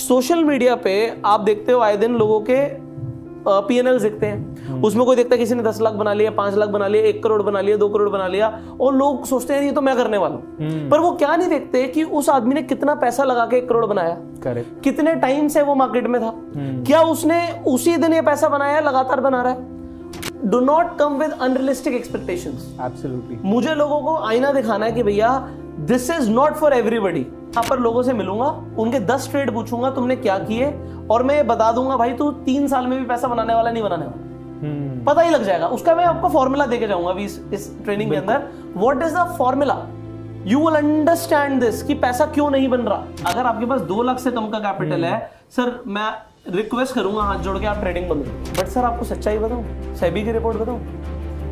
Social media पे आप देखते हो आए दिन लोगों के P&L दिखते हैं, उसमें कोई देखता है किसी ने 10 लाख बना लिया, 5 लाख बना लिया, 1 करोड़ बना लिया, 2 करोड़ बना लिया, और लोग सोचते हैं ये तो मैं करने वाला हूं। पर वो क्या नहीं देखते कि उस आदमी ने कितना पैसा लगा के 1 करोड़ बनाया, करेक्ट, कितने टाइम से वो मार्केट में था, क्या उसने उसी दिन ये पैसा बनाया, लगातार बना रहा है। Do not come with unrealistic expectations. Absolutely. मुझे लोगों को आईना दिखाना है कि भैया this is not for everybody. यहाँ पर लोगों से मिलूंगा, उनके 10 ट्रेड पूछूंगा तुमने क्या किए, और मैं बता दूंगा भाई तू 3 साल में भी पैसा बनाने वाला नहीं बनाने वाला, पता ही लग जाएगा। उसका मैं आपको फॉर्मूला देके जाऊंगा अभी इस ट्रेनिंग के अंदर। What is the formula, you will understand this कि पैसा क्यों नहीं बन रहा। अगर आपके पास 2 लाख से कम का कैपिटल है, सर मैं रिक्वेस्ट करूंगा हाथ जोड़ के आप ट्रेडिंग बंद करो। बट सर आपको सच्चाई बताऊं, सेबी की रिपोर्ट बताऊं,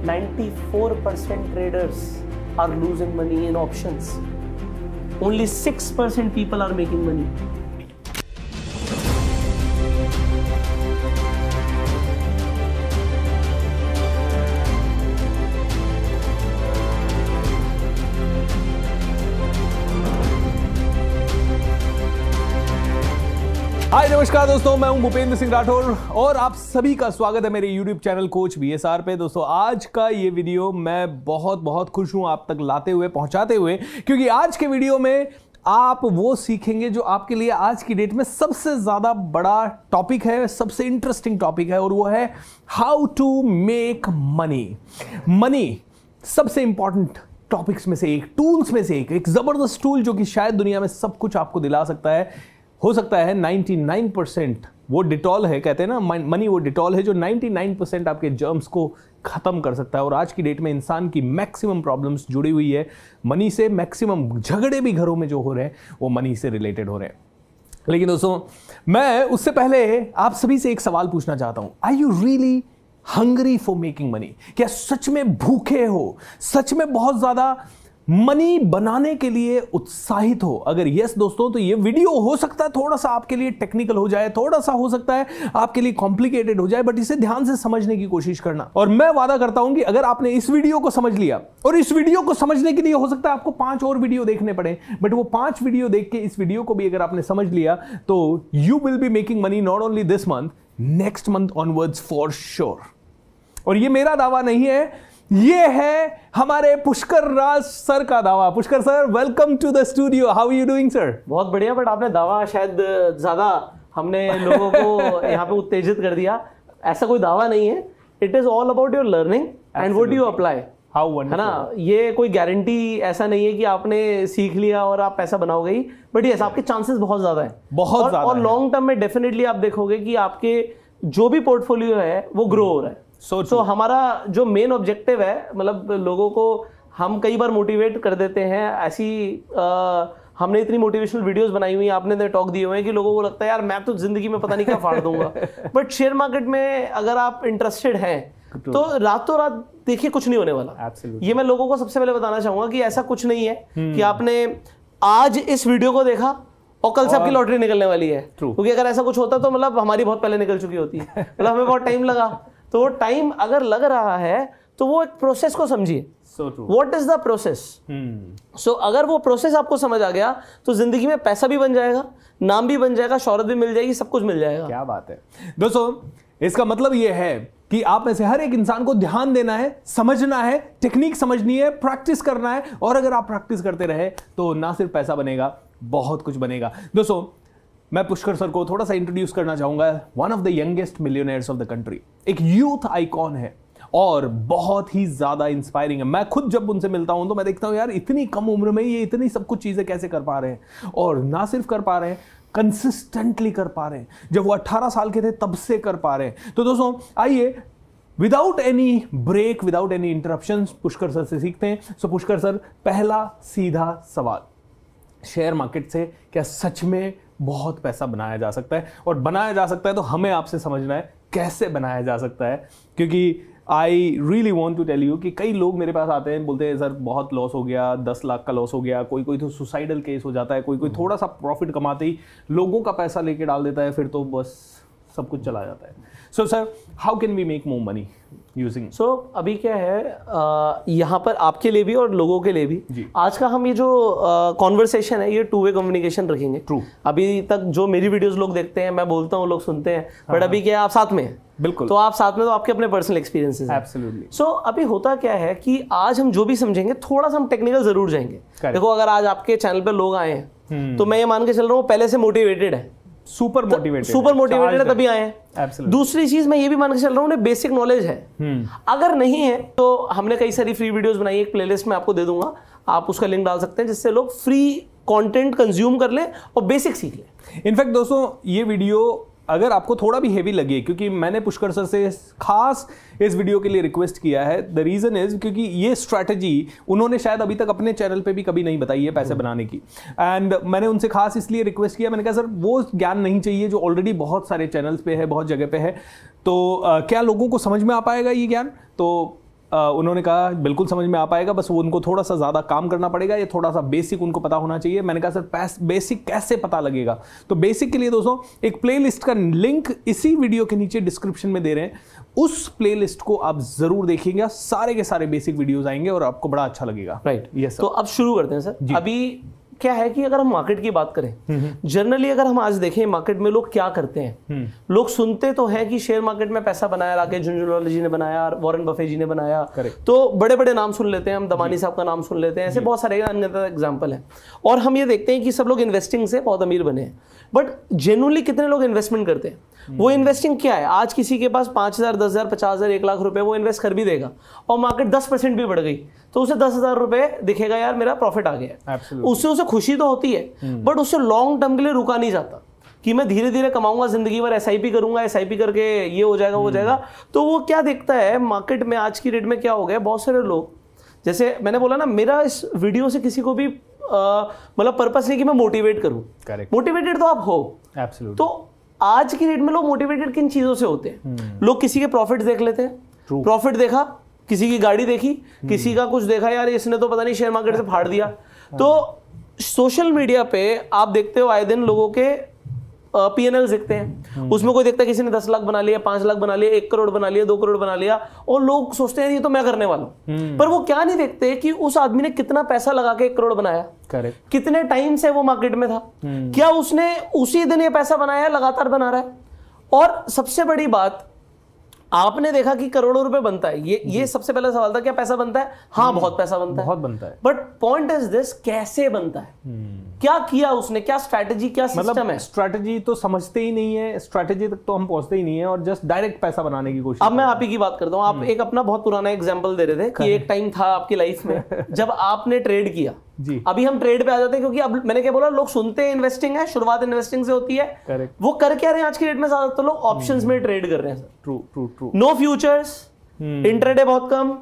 94% traders are losing money in options, only 6% people are making money. Hi नमस्कार दोस्तों, मैं हूं भूपेंद्र सिंह राठौर और आप सभी का स्वागत है मेरे YouTube चैनल कोच BSR पे। दोस्तों आज का ये वीडियो मैं बहुत खुश हूं आप तक लाते हुए, पहुंचाते हुए, क्योंकि आज के वीडियो में आप वो सीखेंगे जो आपके लिए आज की डेट में सबसे ज्यादा बड़ा टॉपिक है, सबसे इंटरेस्टिंग टॉपिक है, और वो है how to make money. Money सबसे इंपॉर्टेंट टॉपिक्स में से एक, टूल्स में से एक जबरदस्त टूल जो कि शायद दुनिया में सब कुछ आपको दिला सकता है। हो सकता है 99% वो डिटॉल है, कहते हैं ना मनी वो डिटॉल है जो 99% आपके जर्म्स को खत्म कर सकता है। और आज की डेट में इंसान की मैक्सिमम प्रॉब्लम्स जुड़ी हुई है मनी से, मैक्सिमम झगड़े भी घरों में जो हो रहे हैं वो मनी से रिलेटेड हो रहे हैं। लेकिन दोस्तों मैं उससे पहले आप सभी से एक सवाल पूछना चाहता हूं, are you really hungry for making money? क्या सच में भूखे हो, सच में बहुत ज्यादा मनी बनाने के लिए उत्साहित हो? अगर यस दोस्तों, तो ये वीडियो हो सकता है थोड़ा सा आपके लिए टेक्निकल हो जाए, थोड़ा सा हो सकता है आपके लिए कॉम्प्लिकेटेड हो जाए, बट इसे ध्यान से समझने की कोशिश करना। और मैं वादा करता हूं कि अगर आपने इस वीडियो को समझ लिया, और इस वीडियो को समझने के लिए हो सकता है आपको 5 और वीडियो देखने पड़े, बट वो 5 वीडियो देख के इस वीडियो को भी अगर आपने समझ लिया तो you will be making money not only this month, next month onwards for sure. और ये मेरा दावा नहीं है, ये है हमारे पुष्कर राज सर का दावा। Pushkar sir, welcome to the studio, how are you doing sir? बहुत बढ़िया, बट आपने दावा शायद ज्यादा हमने लोगों को यहाँ पे उत्तेजित कर दिया। ऐसा कोई दावा नहीं है, it is all about your learning and what you apply. How wonderful, है ना? ये कोई गारंटी ऐसा नहीं है कि आपने सीख लिया और आप पैसा बनाओगे ही, बट यस आपके चांसेस बहुत ज्यादा है, बहुत ज्यादा। और लॉन्ग टर्म में डेफिनेटली आप देखोगे कि आपके जो भी पोर्टफोलियो है वो ग्रो हो रहा है। So, हमारा जो मेन ऑब्जेक्टिव है, मतलब लोगों को हम कई बार मोटिवेट कर देते हैं, ऐसी हमने इतनी मोटिवेशनल वीडियोस बनाई हुई, आपने टॉक दिए हुए हैं कि लोगों को लगता है यार मैं तो जिंदगी में पता नहीं क्या फाड़ दूंगा। बट शेयर मार्केट में अगर आप इंटरेस्टेड हैं तो रातों रात देखिए कुछ नहीं होने वाला। ये मैं लोगों को सबसे पहले बताना चाहूंगा कि ऐसा कुछ नहीं है कि आपने आज इस वीडियो को देखा और कल से आपकी लॉटरी निकलने वाली है, क्योंकि अगर ऐसा कुछ होता तो मतलब हमारी बहुत पहले निकल चुकी होती है, मतलब हमें बहुत टाइम लगा। तो वो टाइम अगर लग रहा है तो वो एक प्रोसेस को समझिए। What is the process? So अगर वो प्रोसेस आपको समझ आ गया तो जिंदगी में पैसा भी बन जाएगा, नाम भी बन जाएगा, शौहरत भी मिल जाएगी, सब कुछ मिल जाएगा। क्या बात है दोस्तों, इसका मतलब ये है कि आप में से हर एक इंसान को ध्यान देना है, समझना है, टेक्निक समझनी है, प्रैक्टिस करना है, और अगर आप प्रैक्टिस करते रहे तो ना सिर्फ पैसा बनेगा, बहुत कुछ बनेगा। दोस्तों मैं पुष्कर सर को थोड़ा सा इंट्रोड्यूस करना चाहूंगा। One of the youngest millionaires of the country, एक यूथ आइकॉन है और बहुत ही ज्यादा इंस्पायरिंग है। मैं खुद जब उनसे मिलता हूं तो मैं देखता हूं यार इतनी कम उम्र में ये इतनी सब कुछ चीजें कैसे कर पा रहे हैं, और ना सिर्फ कर पा रहे हैं, कंसिस्टेंटली कर पा रहे हैं। जब वो 18 साल के थे तब से कर पा रहे हैं। तो दोस्तों आइए without any break, without any interruption Pushkar sir से सीखते हैं। सो पुष्कर सर, पहला सीधा सवाल, शेयर मार्केट से क्या सच में बहुत पैसा बनाया जा सकता है? और बनाया जा सकता है तो हमें आपसे समझना है कैसे बनाया जा सकता है, क्योंकि I really want to tell you कि कई लोग मेरे पास आते हैं, बोलते हैं सर बहुत लॉस हो गया, 10 लाख का लॉस हो गया, कोई तो सुसाइडल केस हो जाता है, कोई थोड़ा सा प्रॉफिट कमाते ही लोगों का पैसा लेके डाल देता है, फिर तो बस सब कुछ चला जाता है। So sir, how can we make more money using? So अभी क्या है, यहाँ पर आपके लिए भी और लोगों के लिए भी आज का हम ये जो कॉन्वर्सेशन है, ये टू वे कम्युनिकेशन रखेंगे। ट्रू। अभी तक जो मेरी वीडियोस लोग देखते हैं, मैं बोलता हूँ, लोग सुनते हैं, बट अभी क्या है, आप साथ में हैं। बिल्कुल। तो आप साथ में, तो आपके अपने पर्सनल एक्सपीरियंसेस हैं। एब्सोल्युटली। सो अभी होता क्या है कि आज हम जो भी समझेंगे, थोड़ा सा हम टेक्निकल जरूर जाएंगे। देखो, अगर आज आपके चैनल पे लोग आए हैं, तो मैं ये मान के चल रहा हूँ पहले से मोटिवेटेड है, सुपर मोटिवेटेड है, तभी आए हैं। दूसरी चीज मैं ये भी मान के चल रहा हूँ, उन्हें बेसिक नॉलेज है। अगर नहीं है तो हमने कई सारी फ्री वीडियोस बनाई है, एक प्लेलिस्ट में आपको दे दूंगा, आप उसका लिंक डाल सकते हैं, जिससे लोग फ्री कंटेंट कंज्यूम कर लें और बेसिक सीख लें। इनफैक्ट दोस्तों, ये वीडियो अगर आपको थोड़ा भी हेवी लगे, क्योंकि मैंने पुष्कर सर से खास इस वीडियो के लिए रिक्वेस्ट किया है, द रीजन इज क्योंकि ये स्ट्रैटेजी उन्होंने शायद अभी तक अपने चैनल पे भी कभी नहीं बताई है पैसे बनाने की। एंड मैंने उनसे खास इसलिए रिक्वेस्ट किया, मैंने कहा सर वो ज्ञान नहीं चाहिए जो ऑलरेडी बहुत सारे चैनल्स पे है, बहुत जगह पे है, तो क्या लोगों को समझ में आ पाएगा ये ज्ञान? तो उन्होंने कहा बिल्कुल समझ में आ पाएगा, बस वो उनको थोड़ा सा ज़्यादा काम करना पड़ेगा, ये थोड़ा सा बेसिक उनको पता होना चाहिए। मैंने कहा सर बेसिक कैसे पता लगेगा? तो बेसिक के लिए दोस्तों एक प्लेलिस्ट का लिंक इसी वीडियो के नीचे डिस्क्रिप्शन में दे रहे हैं, उस प्लेलिस्ट को आप जरूर देखिएगा, सारे के सारे बेसिक वीडियोस आएंगे और आपको बड़ा अच्छा लगेगा। Right, yes. तो अब शुरू करते हैं सर। अभी क्या है कि अगर हम मार्केट की बात करें, जनरली अगर हम आज देखें मार्केट में लोग क्या करते हैं, लोग सुनते तो हैं कि शेयर मार्केट में पैसा बनाया, राकेश झुंझुनवाला जी ने बनाया, वॉरेन बफे जी ने बनाया, तो बड़े बड़े नाम सुन लेते हैं हम, दमानी साहब का नाम सुन लेते हैं, ऐसे बहुत सारे अन्य एग्जाम्पल हैं, और हम ये देखते हैं कि सब लोग इन्वेस्टिंग से बहुत अमीर बने हैं। बट जेन्युइनली कितने लोग इन्वेस्टमेंट करते हैं? वो इन्वेस्टिंग क्या है? आज किसी के पास 5,000, 10,000, 50,000, 1 लाख रुपए वो इन्वेस्ट कर भी देगा, और मार्केट 10% भी बढ़ गई, तो उसे 10,000 रुपए दिखेगा, यार मेरा प्रॉफिट आ गया। उससे उसे खुशी तो होती है, बट उससे लॉन्ग टर्म के लिए रुका नहीं जाता कि मैं धीरे धीरे कमाऊंगा, जिंदगी भर एसआईपी करूंगा, एसआईपी करके ये हो जाएगा, वो हो जाएगा। तो वो क्या देखता है मार्केट में आज की डेट में क्या हो गया, बहुत सारे लोग, जैसे मैंने बोला ना, मेरा इस वीडियो से किसी को भी मतलब पर्पस नहीं कि मैं मोटिवेट करूं। मोटिवेटेड तो आप हो। एब्सोल्युटली। तो आज की डेट में लोग मोटिवेटेड किन चीजों से होते हैं? लोग किसी के प्रॉफिट देख लेते हैं, प्रॉफिट देखा, किसी की गाड़ी देखी, किसी का कुछ देखा, यार इसने तो पता नहीं शेयर मार्केट से फाड़ दिया। तो सोशल मीडिया पे आप देखते हो आए दिन लोगों के पीएनएल दिखते हैं, उसमें कोई देखता है किसी ने 10 लाख बना लिया, 5 लाख बना लिया, 1 करोड़ बना लिया, 2 करोड़ बना लिया, और लोग सोचते हैं ये तो मैं करने वाला हूं। पर वो क्या नहीं देखते कि उस आदमी ने कितना पैसा लगा के 1 करोड़ बनाया, कितने टाइम से वो मार्केट में था, क्या उसने उसी दिन ये पैसा बनाया, लगातार बना रहा है। और सबसे बड़ी बात, आपने देखा कि करोड़ों रुपए बनता है, ये सबसे पहला सवाल था, क्या पैसा बनता है? हाँ, बहुत पैसा बनता है, बहुत बनता है। बट पॉइंट इज दिस, कैसे बनता है? क्या किया उसने, क्या स्ट्रैटेजी, क्या सिस्टम है? स्ट्रैटेजी तो समझते ही नहीं है, स्ट्रैटेजी तक तो हम पहुंचते ही नहीं है, और जस्ट डायरेक्ट पैसा बनाने की कोशिश। अब मैं आप ही की बात करता हूँ। आप एक अपना बहुत पुराना एग्जांपल दे रहे थे कि एक टाइम था आपकी लाइफ में जब आपने ट्रेड किया। जी। अभी हम ट्रेड पे आ जाते हैं, क्योंकि अब मैंने क्या बोला, लोग सुनते हैं इन्वेस्टिंग है, शुरुआत इन्वेस्टिंग से होती है। Correct. वो कर क्या रहे हैं आज की डेट में? ज्यादातर लोग ऑप्शंस में ट्रेड कर रहे हैं sir. True. No futures, intraday बहुत कम।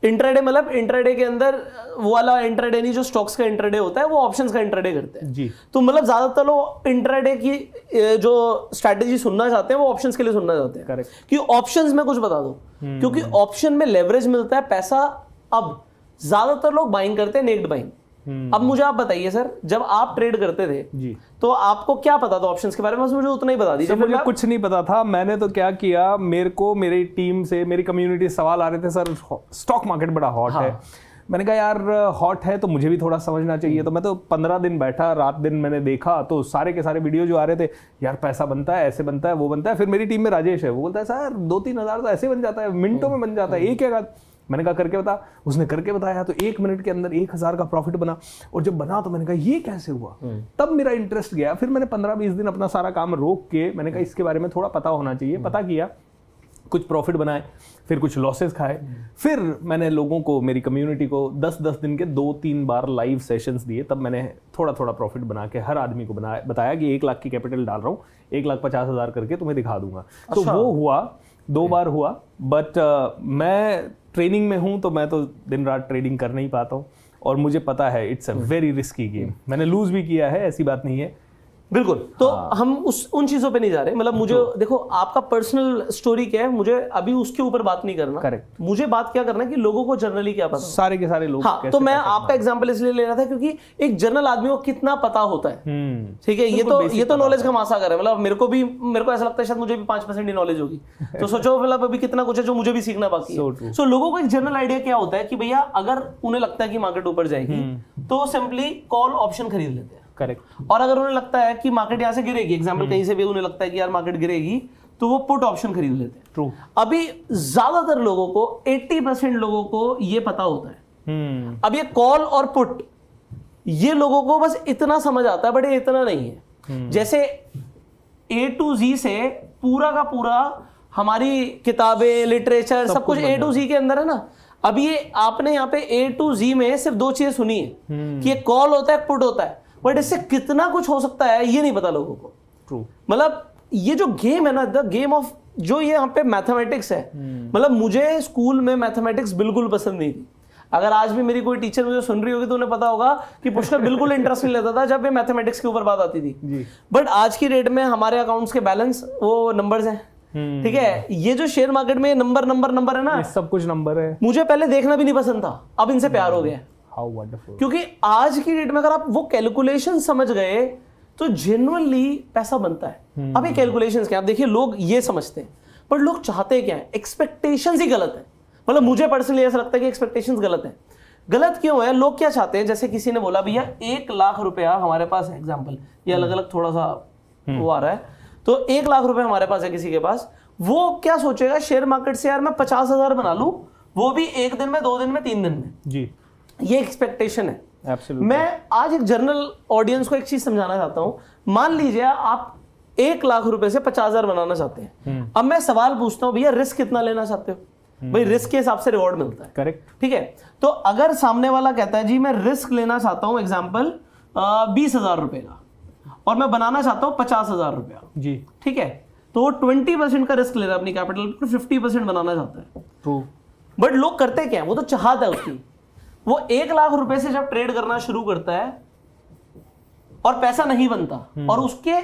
इंट्राडे मतलब इंट्राडे के अंदर वो वाला इंट्राडे नहीं जो स्टॉक्स का इंट्राडे होता है, वो ऑप्शंस का इंट्राडे करते हैं जी। तो मतलब ज्यादातर लोग इंट्राडे की जो स्ट्रैटेजी सुनना चाहते हैं वो ऑप्शंस के लिए सुनना चाहते हैं। Correct. कि ऑप्शंस में कुछ बता दो, क्योंकि ऑप्शन में लेवरेज मिलता है, पैसा। अब ज्यादातर लोग बाइंग करते हैं, नेक्ड बाइंग। अब मुझे आप बताइए सर, जब आप ट्रेड करते थे जी, तो आपको क्या पता था ऑप्शंस के बारे में? बस मुझे उतना ही बता दीजिए। मुझे कुछ नहीं पता था। मैंने तो क्या किया, मेरे को मेरी टीम से, मेरी कम्युनिटी सवाल आ रहे थे, सर स्टॉक मार्केट बड़ा हॉट है। मैंने कहा यार हॉट है तो मुझे भी थोड़ा समझना चाहिए। तो मैं तो 15 दिन बैठा, रात दिन मैंने देखा, तो सारे के सारे वीडियो जो आ रहे थे, यार पैसा बनता है, ऐसे बनता है, वो बनता है। फिर मेरी टीम में राजेश है, वो बोलता है सर 2-3 हज़ार तो ऐसे बन जाता है, मिनटों में बन जाता है, एक क्या। मैंने कहा करके बता। उसने करके बताया, तो 1 मिनट के अंदर 1,000 का प्रॉफिट बना। और जब बना तो मैंने कहा ये कैसे हुआ, तब मेरा इंटरेस्ट गया। फिर मैंने 15-20 दिन अपना सारा काम रोक के मैंने कहा इसके बारे में थोड़ा पता होना चाहिए। पता किया, कुछ प्रॉफिट बनाए, फिर कुछ लॉसेस खाए। फिर मैंने लोगों को, मेरी कम्युनिटी को 10-10 दिन के 2-3 बार लाइव सेशंस दिए। तब मैंने थोड़ा थोड़ा प्रॉफिट बना के हर आदमी को बताया कि 1 लाख की कैपिटल डाल रहा हूँ, 1,50,000 करके तुम्हें दिखा दूंगा। तो वो हुआ, 2 बार हुआ। बट मैं ट्रेनिंग में हूँ तो मैं तो दिन रात ट्रेडिंग कर नहीं पाता हूँ, और मुझे पता है it's a very risky game. मैंने लूज भी किया है, ऐसी बात नहीं है। बिल्कुल। तो हम उन चीजों पे नहीं जा रहे, मतलब मुझे देखो आपका पर्सनल स्टोरी क्या है, मुझे अभी उसके ऊपर बात नहीं करना। करेक्ट। मुझे बात क्या करना है कि लोगों को जनरली क्या पता, सारे के सारे लोग। हाँ, तो मैं आपका एग्जांपल इसलिए ले रहा था क्योंकि एक जनरल आदमी को कितना पता होता है, ठीक है। ये तो नॉलेज का मासागर है, मतलब मेरे को ऐसा लगता है शायद मुझे भी 5% ही नॉलेज होगी। तो सोचो मतलब अभी कितना कुछ है जो मुझे भी सीखना बाकी है। सो लोगों को एक जनरल आइडिया क्या होता है कि भैया अगर उन्हें लगता है कि मार्केट ऊपर जाएगी तो सिंपली कॉल ऑप्शन खरीद लेते हैं। करेक्ट। और अगर उन्हें लगता है कि मार्केट यहां से गिरेगी, एग्जांपल कहीं से भी उन्हें लगता है कि यार मार्केट गिरेगी, तो वो पुट ऑप्शन खरीद लेते हैं। ट्रू। अभी ज्यादातर लोगों को 80% लोगों को ये पता होता है। अब ये कॉल और पुट ये लोगों को बस इतना समझ आता है, बट ये इतना नहीं है। जैसे A to Z से पूरा का पूरा हमारी किताबें, लिटरेचर सब कुछ A to Z के अंदर है ना। अब ये आपने यहाँ पे A to Z में सिर्फ 2 चीजें सुनी है कि एक कॉल होता है, पुट होता है, बट इससे कितना कुछ हो सकता है ये नहीं पता लोगों को। ट्रू। मतलब ये जो गेम है ना, द गेम ऑफ जो ये यहाँ पे मैथमेटिक्स है, मतलब मुझे स्कूल में मैथमेटिक्स बिल्कुल पसंद नहीं थी। अगर आज भी मेरी कोई टीचर मुझे सुन रही होगी तो उन्हें पता होगा कि पुष्कर बिल्कुल इंटरेस्ट नहीं लेता था जब ये मैथमेटिक्स के ऊपर बात आती थी। बट आज की डेट में हमारे अकाउंट्स के बैलेंस वो नंबर्स हैं, ठीक है। ये जो शेयर मार्केट में नंबर है ना, सब कुछ नंबर है। मुझे पहले देखना भी नहीं पसंद था, अब इनसे प्यार हो गया। How wonderful. क्योंकि आज की डेट में अगर आप वो कैलकुलेशन समझ गए तो जेन्युइनली पैसा बनता है। अब ये कैलकुलेशंस क्या, आप देखिए लोग ये समझते हैं, पर लोग चाहते क्या है, एक्सपेक्टेशंस ही गलत है। मतलब मुझे पर्सनली ऐसा लगता है कि एक्सपेक्टेशंस गलत है। गलत क्यों है? लोग क्या चाहते हैं, जैसे किसी ने बोला भैया 1 लाख रुपया हमारे पास है, एग्जाम्पल ये अलग अलग थोड़ा सा वो आ रहा है, तो 1 लाख रुपया हमारे पास है किसी के पास, वो क्या सोचेगा शेयर मार्केट से यार मैं 50,000 बना लूं, वो भी 1 दिन में, 2 दिन में, 3 दिन में जी। ये एक्सपेक्टेशन है। Absolutely. मैं आज एक जनरल ऑडियंस को एक चीज समझाना चाहता हूं। मान लीजिए आप 1 लाख रुपए से 50,000 बनाना चाहते हैं। अब मैं सवाल पूछता हूं, भैया रिस्क कितना लेना चाहते हो? भाई रिस्क के हिसाब से रिवॉर्ड मिलता है। करेक्ट। ठीक है, तो अगर सामने वाला कहता है जी मैं रिस्क लेना चाहता हूं एग्जाम्पल 20,000 रुपए का, और मैं बनाना चाहता हूं 50,000 रुपया जी, ठीक है, तो वो 20% का रिस्क ले रहा है अपनी कैपिटल पर, 50% बनाना चाहता है। ट्रू। बट लोग करते क्या है, वो तो चाहता है उसकी, वो 1 लाख रुपए से जब ट्रेड करना शुरू करता है और पैसा नहीं बनता, और उसके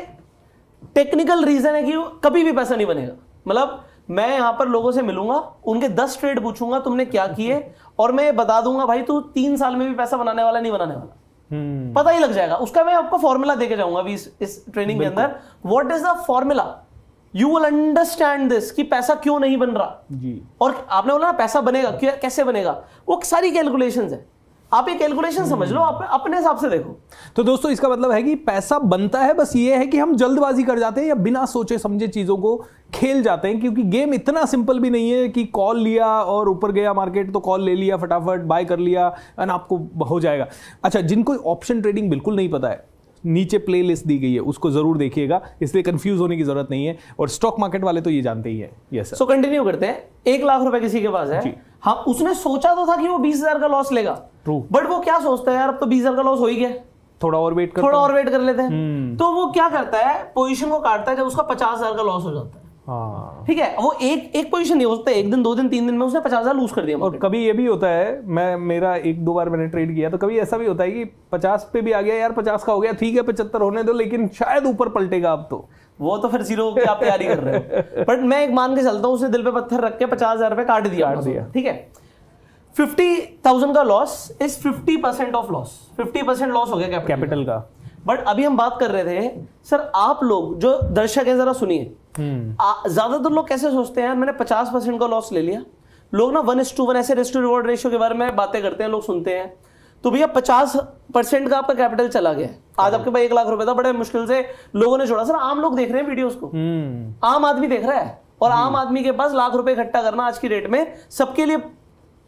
टेक्निकल रीजन है कि कभी भी पैसा नहीं बनेगा। मतलब मैं यहां पर लोगों से मिलूंगा, उनके 10 ट्रेड पूछूंगा तुमने क्या किए, और मैं ये बता दूंगा भाई तू 3 साल में भी पैसा बनाने वाला नहीं बनाने वाला, पता ही लग जाएगा उसका। मैं आपको फॉर्मूला देके जाऊंगा अभी इस ट्रेनिंग के अंदर। What is the formula, you will understand this कि पैसा क्यों नहीं बन रहा जी। और आपने बोला ना पैसा बनेगा, कैसे बनेगा, वो सारी कैलकुलेशंस है। आप ये कैलकुलेशन समझ लो, आप अपने हिसाब से देखो। तो दोस्तों इसका मतलब है कि पैसा बनता है, बस ये है कि हम जल्दबाजी कर जाते हैं या बिना सोचे समझे चीजों को खेल जाते हैं, क्योंकि गेम इतना सिंपल भी नहीं है कि कॉल लिया और ऊपर गया मार्केट तो कॉल ले लिया, फटाफट बाय कर लिया एंड आपको हो जाएगा। अच्छा, जिनको ऑप्शन ट्रेडिंग बिल्कुल नहीं पता है, नीचे प्लेलिस्ट दी गई है, उसको जरूर देखिएगा, इसलिए कंफ्यूज होने की जरूरत नहीं है। और स्टॉक मार्केट वाले तो ये जानते ही है। Yes sir. सो कंटिन्यू करते हैं। 1 लाख रुपए किसी के पास है, हाँ, उसने सोचा तो था कि वो 20,000 का लॉस लेगा, बट वो क्या सोचता है, यार अब तो 20,000 का लॉस हो ही गया, थोड़ा और वेट कर लेते हैं। तो वो क्या करता है, पोजीशन को काटता है जब उसका 50,000 का लॉस हो जाता है। ठीक है, वो एक पोजीशन नहीं हो सकता, 1 दिन 2 दिन 3 दिन में उसने 50,000 लूज कर दिया। और कभी ये भी होता है, मेरा 1-2 बार मैंने ट्रेड किया, तो कभी ऐसा भी होता है कि 50 पे भी आ गया, यार 50 का हो गया, ठीक है 75 होने दो, लेकिन शायद ऊपर पलटेगा अब तो, वो तो फिर जीरो की आप तैयारी कर रहे हो। बट मैं एक मान के चलता हूँ, उसने दिल पे पत्थर रख के 50,000 रुपए काट दिया, ठीक है। 50,000 का loss is 50% of loss, 50% loss हो गया कैपिटल का। बट अभी हम बात कर रहे थे, सर आप लोग जो दर्शक हैं जरा सुनिए, ज्यादातर लोग कैसे सोचते हैं, मैंने 50% का लॉस ले लिया। लोग ना 1:1 ऐसे रिस्क टू रिवॉर्ड रेशियो के बारे में बातें करते हैं, लोग सुनते हैं, तो भैया 50% का आपका कैपिटल चला गया, आज आपके पास 1 लाख रुपए था, बड़े मुश्किल से लोगों ने छोड़ा। सर आम लोग देख रहे हैं वीडियोस को, आम आदमी देख रहा है, और आम आदमी के पास लाख रुपए इकट्ठा करना आज की डेट में सबके लिए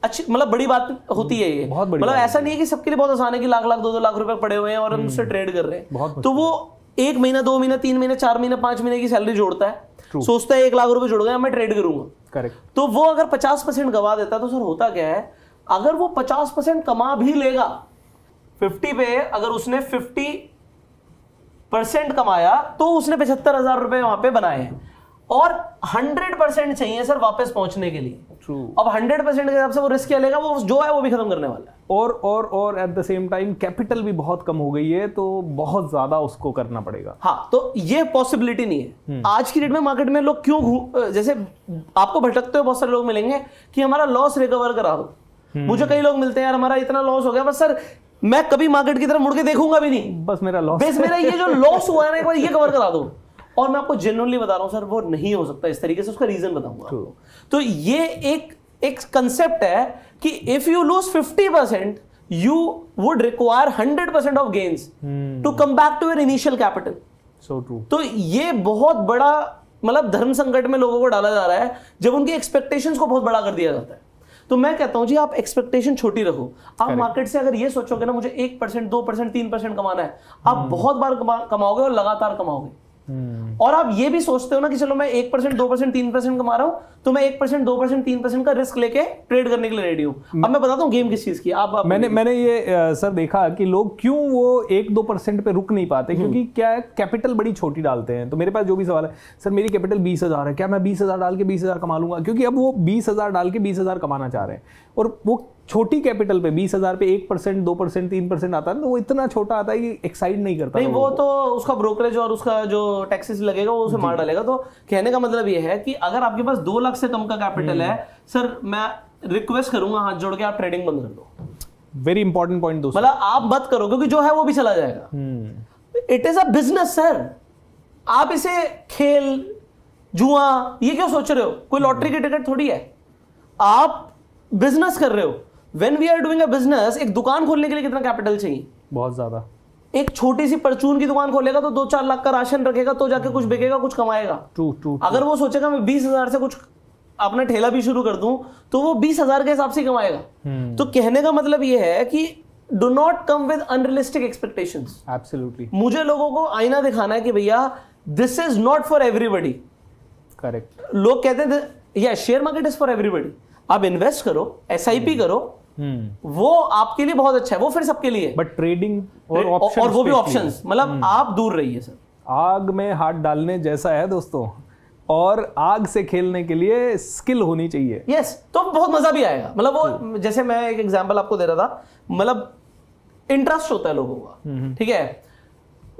अच्छी, मतलब बड़ी बात होती है ये, मतलब ऐसा नहीं है कि सबके लिए बहुत आसान है कि लाख 2-2 लाख रुपए पड़े हुए हैं और हम उससे ट्रेड कर रहे हैं। तो वो 1 महीना 2 महीना 3 महीने 4 महीने 5 महीने की सैलरी जोड़ता है, सोचता है 1 लाख रुपए जुड़ गया मैं ट्रेड करूंगा। करेक्ट। तो वो अगर 50% गवा देता है, तो सर होता क्या है, अगर वो 50% कमा भी लेगा, 50 पे अगर उसने 50% कमाया तो उसने 75,000 रुपए वहां पे बनाए हैं। और 100% चाहिए सर वापस पहुंचने के लिए। True. अब 100% के हिसाब से वो रिस्क क्या लेगा, वो जो है वो भी खत्म करने वाला है। और at the same time capital भी बहुत कम हो गई है, तो बहुत ज्यादा उसको करना पड़ेगा। हाँ, तो ये पॉसिबिलिटी नहीं है। आज की डेट में मार्केट में लोग क्यों जैसे आपको भटकते हुए बहुत सारे लोग मिलेंगे कि हमारा लॉस रिकवर करा दो। मुझे कई लोग मिलते हैं, यार हमारा इतना लॉस हो गया, बस सर मैं कभी मार्केट की तरफ मुड़ के देखूंगा भी नहीं, बस मेरा लॉस, बस मेरा ये जो लॉस हुआ है ना एक बार ये कवर करा दो। और मैं आपको जेन्युइनली बता रहा हूं सर, वो नहीं हो सकता इस तरीके से, उसका रीजन बताऊंगा। तो ये एक कंसेप्ट है कि if you lose 50% you would require 100% of gains to come back to your initial capital. So true. तो ये बहुत बड़ा मतलब धर्म संकट में लोगों को डाला जा रहा है जब उनकी एक्सपेक्टेशंस को बहुत बड़ा कर दिया जाता है। तो मैं कहता हूं जी आप एक्सपेक्टेशन छोटी रखो। आप मार्केट से अगर ये सोचोगे ना मुझे 1%, 2%, 3% कमाना है, आप बहुत बार कमाओगे और लगातार कमाओगे। और आप ये भी सोचते हो ना कि चलो मैं 1%, 2%, 3% कमा रहा हूं, तो मैं 1%, 2%, 3% का रिस्क लेके ट्रेड करने के लिए रेडी हूं। अब मैं बताता हूं गेम किस चीज की। आप मैंने ये सर देखा कि लोग क्यों वो 1-2% पे रुक नहीं पाते, क्योंकि क्या है कैपिटल बड़ी छोटी डालते हैं। तो मेरे पास जो भी सवाल है, सर मेरी कैपिटल 20,000 है, क्या मैं 20,000 डाल के 20,000 कमा लूंगा? क्योंकि अब वो 20,000 डाल के 20,000 कमाना चाह रहे हैं, और वो छोटी कैपिटल पे 20,000 पे 1%, 2%, 3% आता है, तो वो इतना छोटा आता है कि एक्साइट नहीं करता। नहीं, वो तो उसका ब्रोकरेज और उसका जो टैक्सेस लगेगा वो उसे मार डालेगा। तो कहने का मतलब ये है कि अगर आपके पास 2 लाख से कम का कैपिटल है, सर मैं रिक्वेस्ट करूंगा हाथ जोड़ के आप ट्रेडिंग बंद कर दो। वेरी इंपॉर्टेंट पॉइंट दोस्तों, मतलब आप मत करो, क्योंकि जो है वो भी चला जाएगा। It is a business sir. आप इसे खेल जुआ ये क्यों सोच रहे हो? कोई लॉटरी की टिकट थोड़ी है, आप बिजनेस कर रहे हो। When we are doing a business, एक दुकान खोलने के लिए कितना कैपिटल चाहिए? बहुत ज्यादा। एक छोटी सी परचून की दुकान खोलेगा तो 2-4 लाख का राशन रखेगा तो जाके कुछ बिकेगा, कुछ कमाएगा। ट्रू। अगर वो सोचेगा मैं 20,000 से कुछ अपना ठेला भी शुरू कर दूं तो वो 20,000 के हिसाब से कमाएगा। तो कहने का मतलब ये है कि do not come with unrealistic expectations. Absolutely. मुझे लोगों को आईना दिखाना है कि भैया this is not for everybody. Correct. लोग कहते हैं या share market is for everybody. आप इन्वेस्ट करो, SIP करो, वो आपके लिए बहुत अच्छा है, वो फिर सबके लिए। बट ट्रेडिंग और वो भी ऑप्शंस, मतलब आप दूर रहिए सर। आग में हाथ डालने जैसा है दोस्तों, और आग से खेलने के लिए स्किल होनी चाहिए। यस, तो बहुत मजा भी आएगा। मतलब वो जैसे मैं एक एग्जांपल आपको दे रहा था, मतलब इंटरेस्ट होता है लोगों का, ठीक है।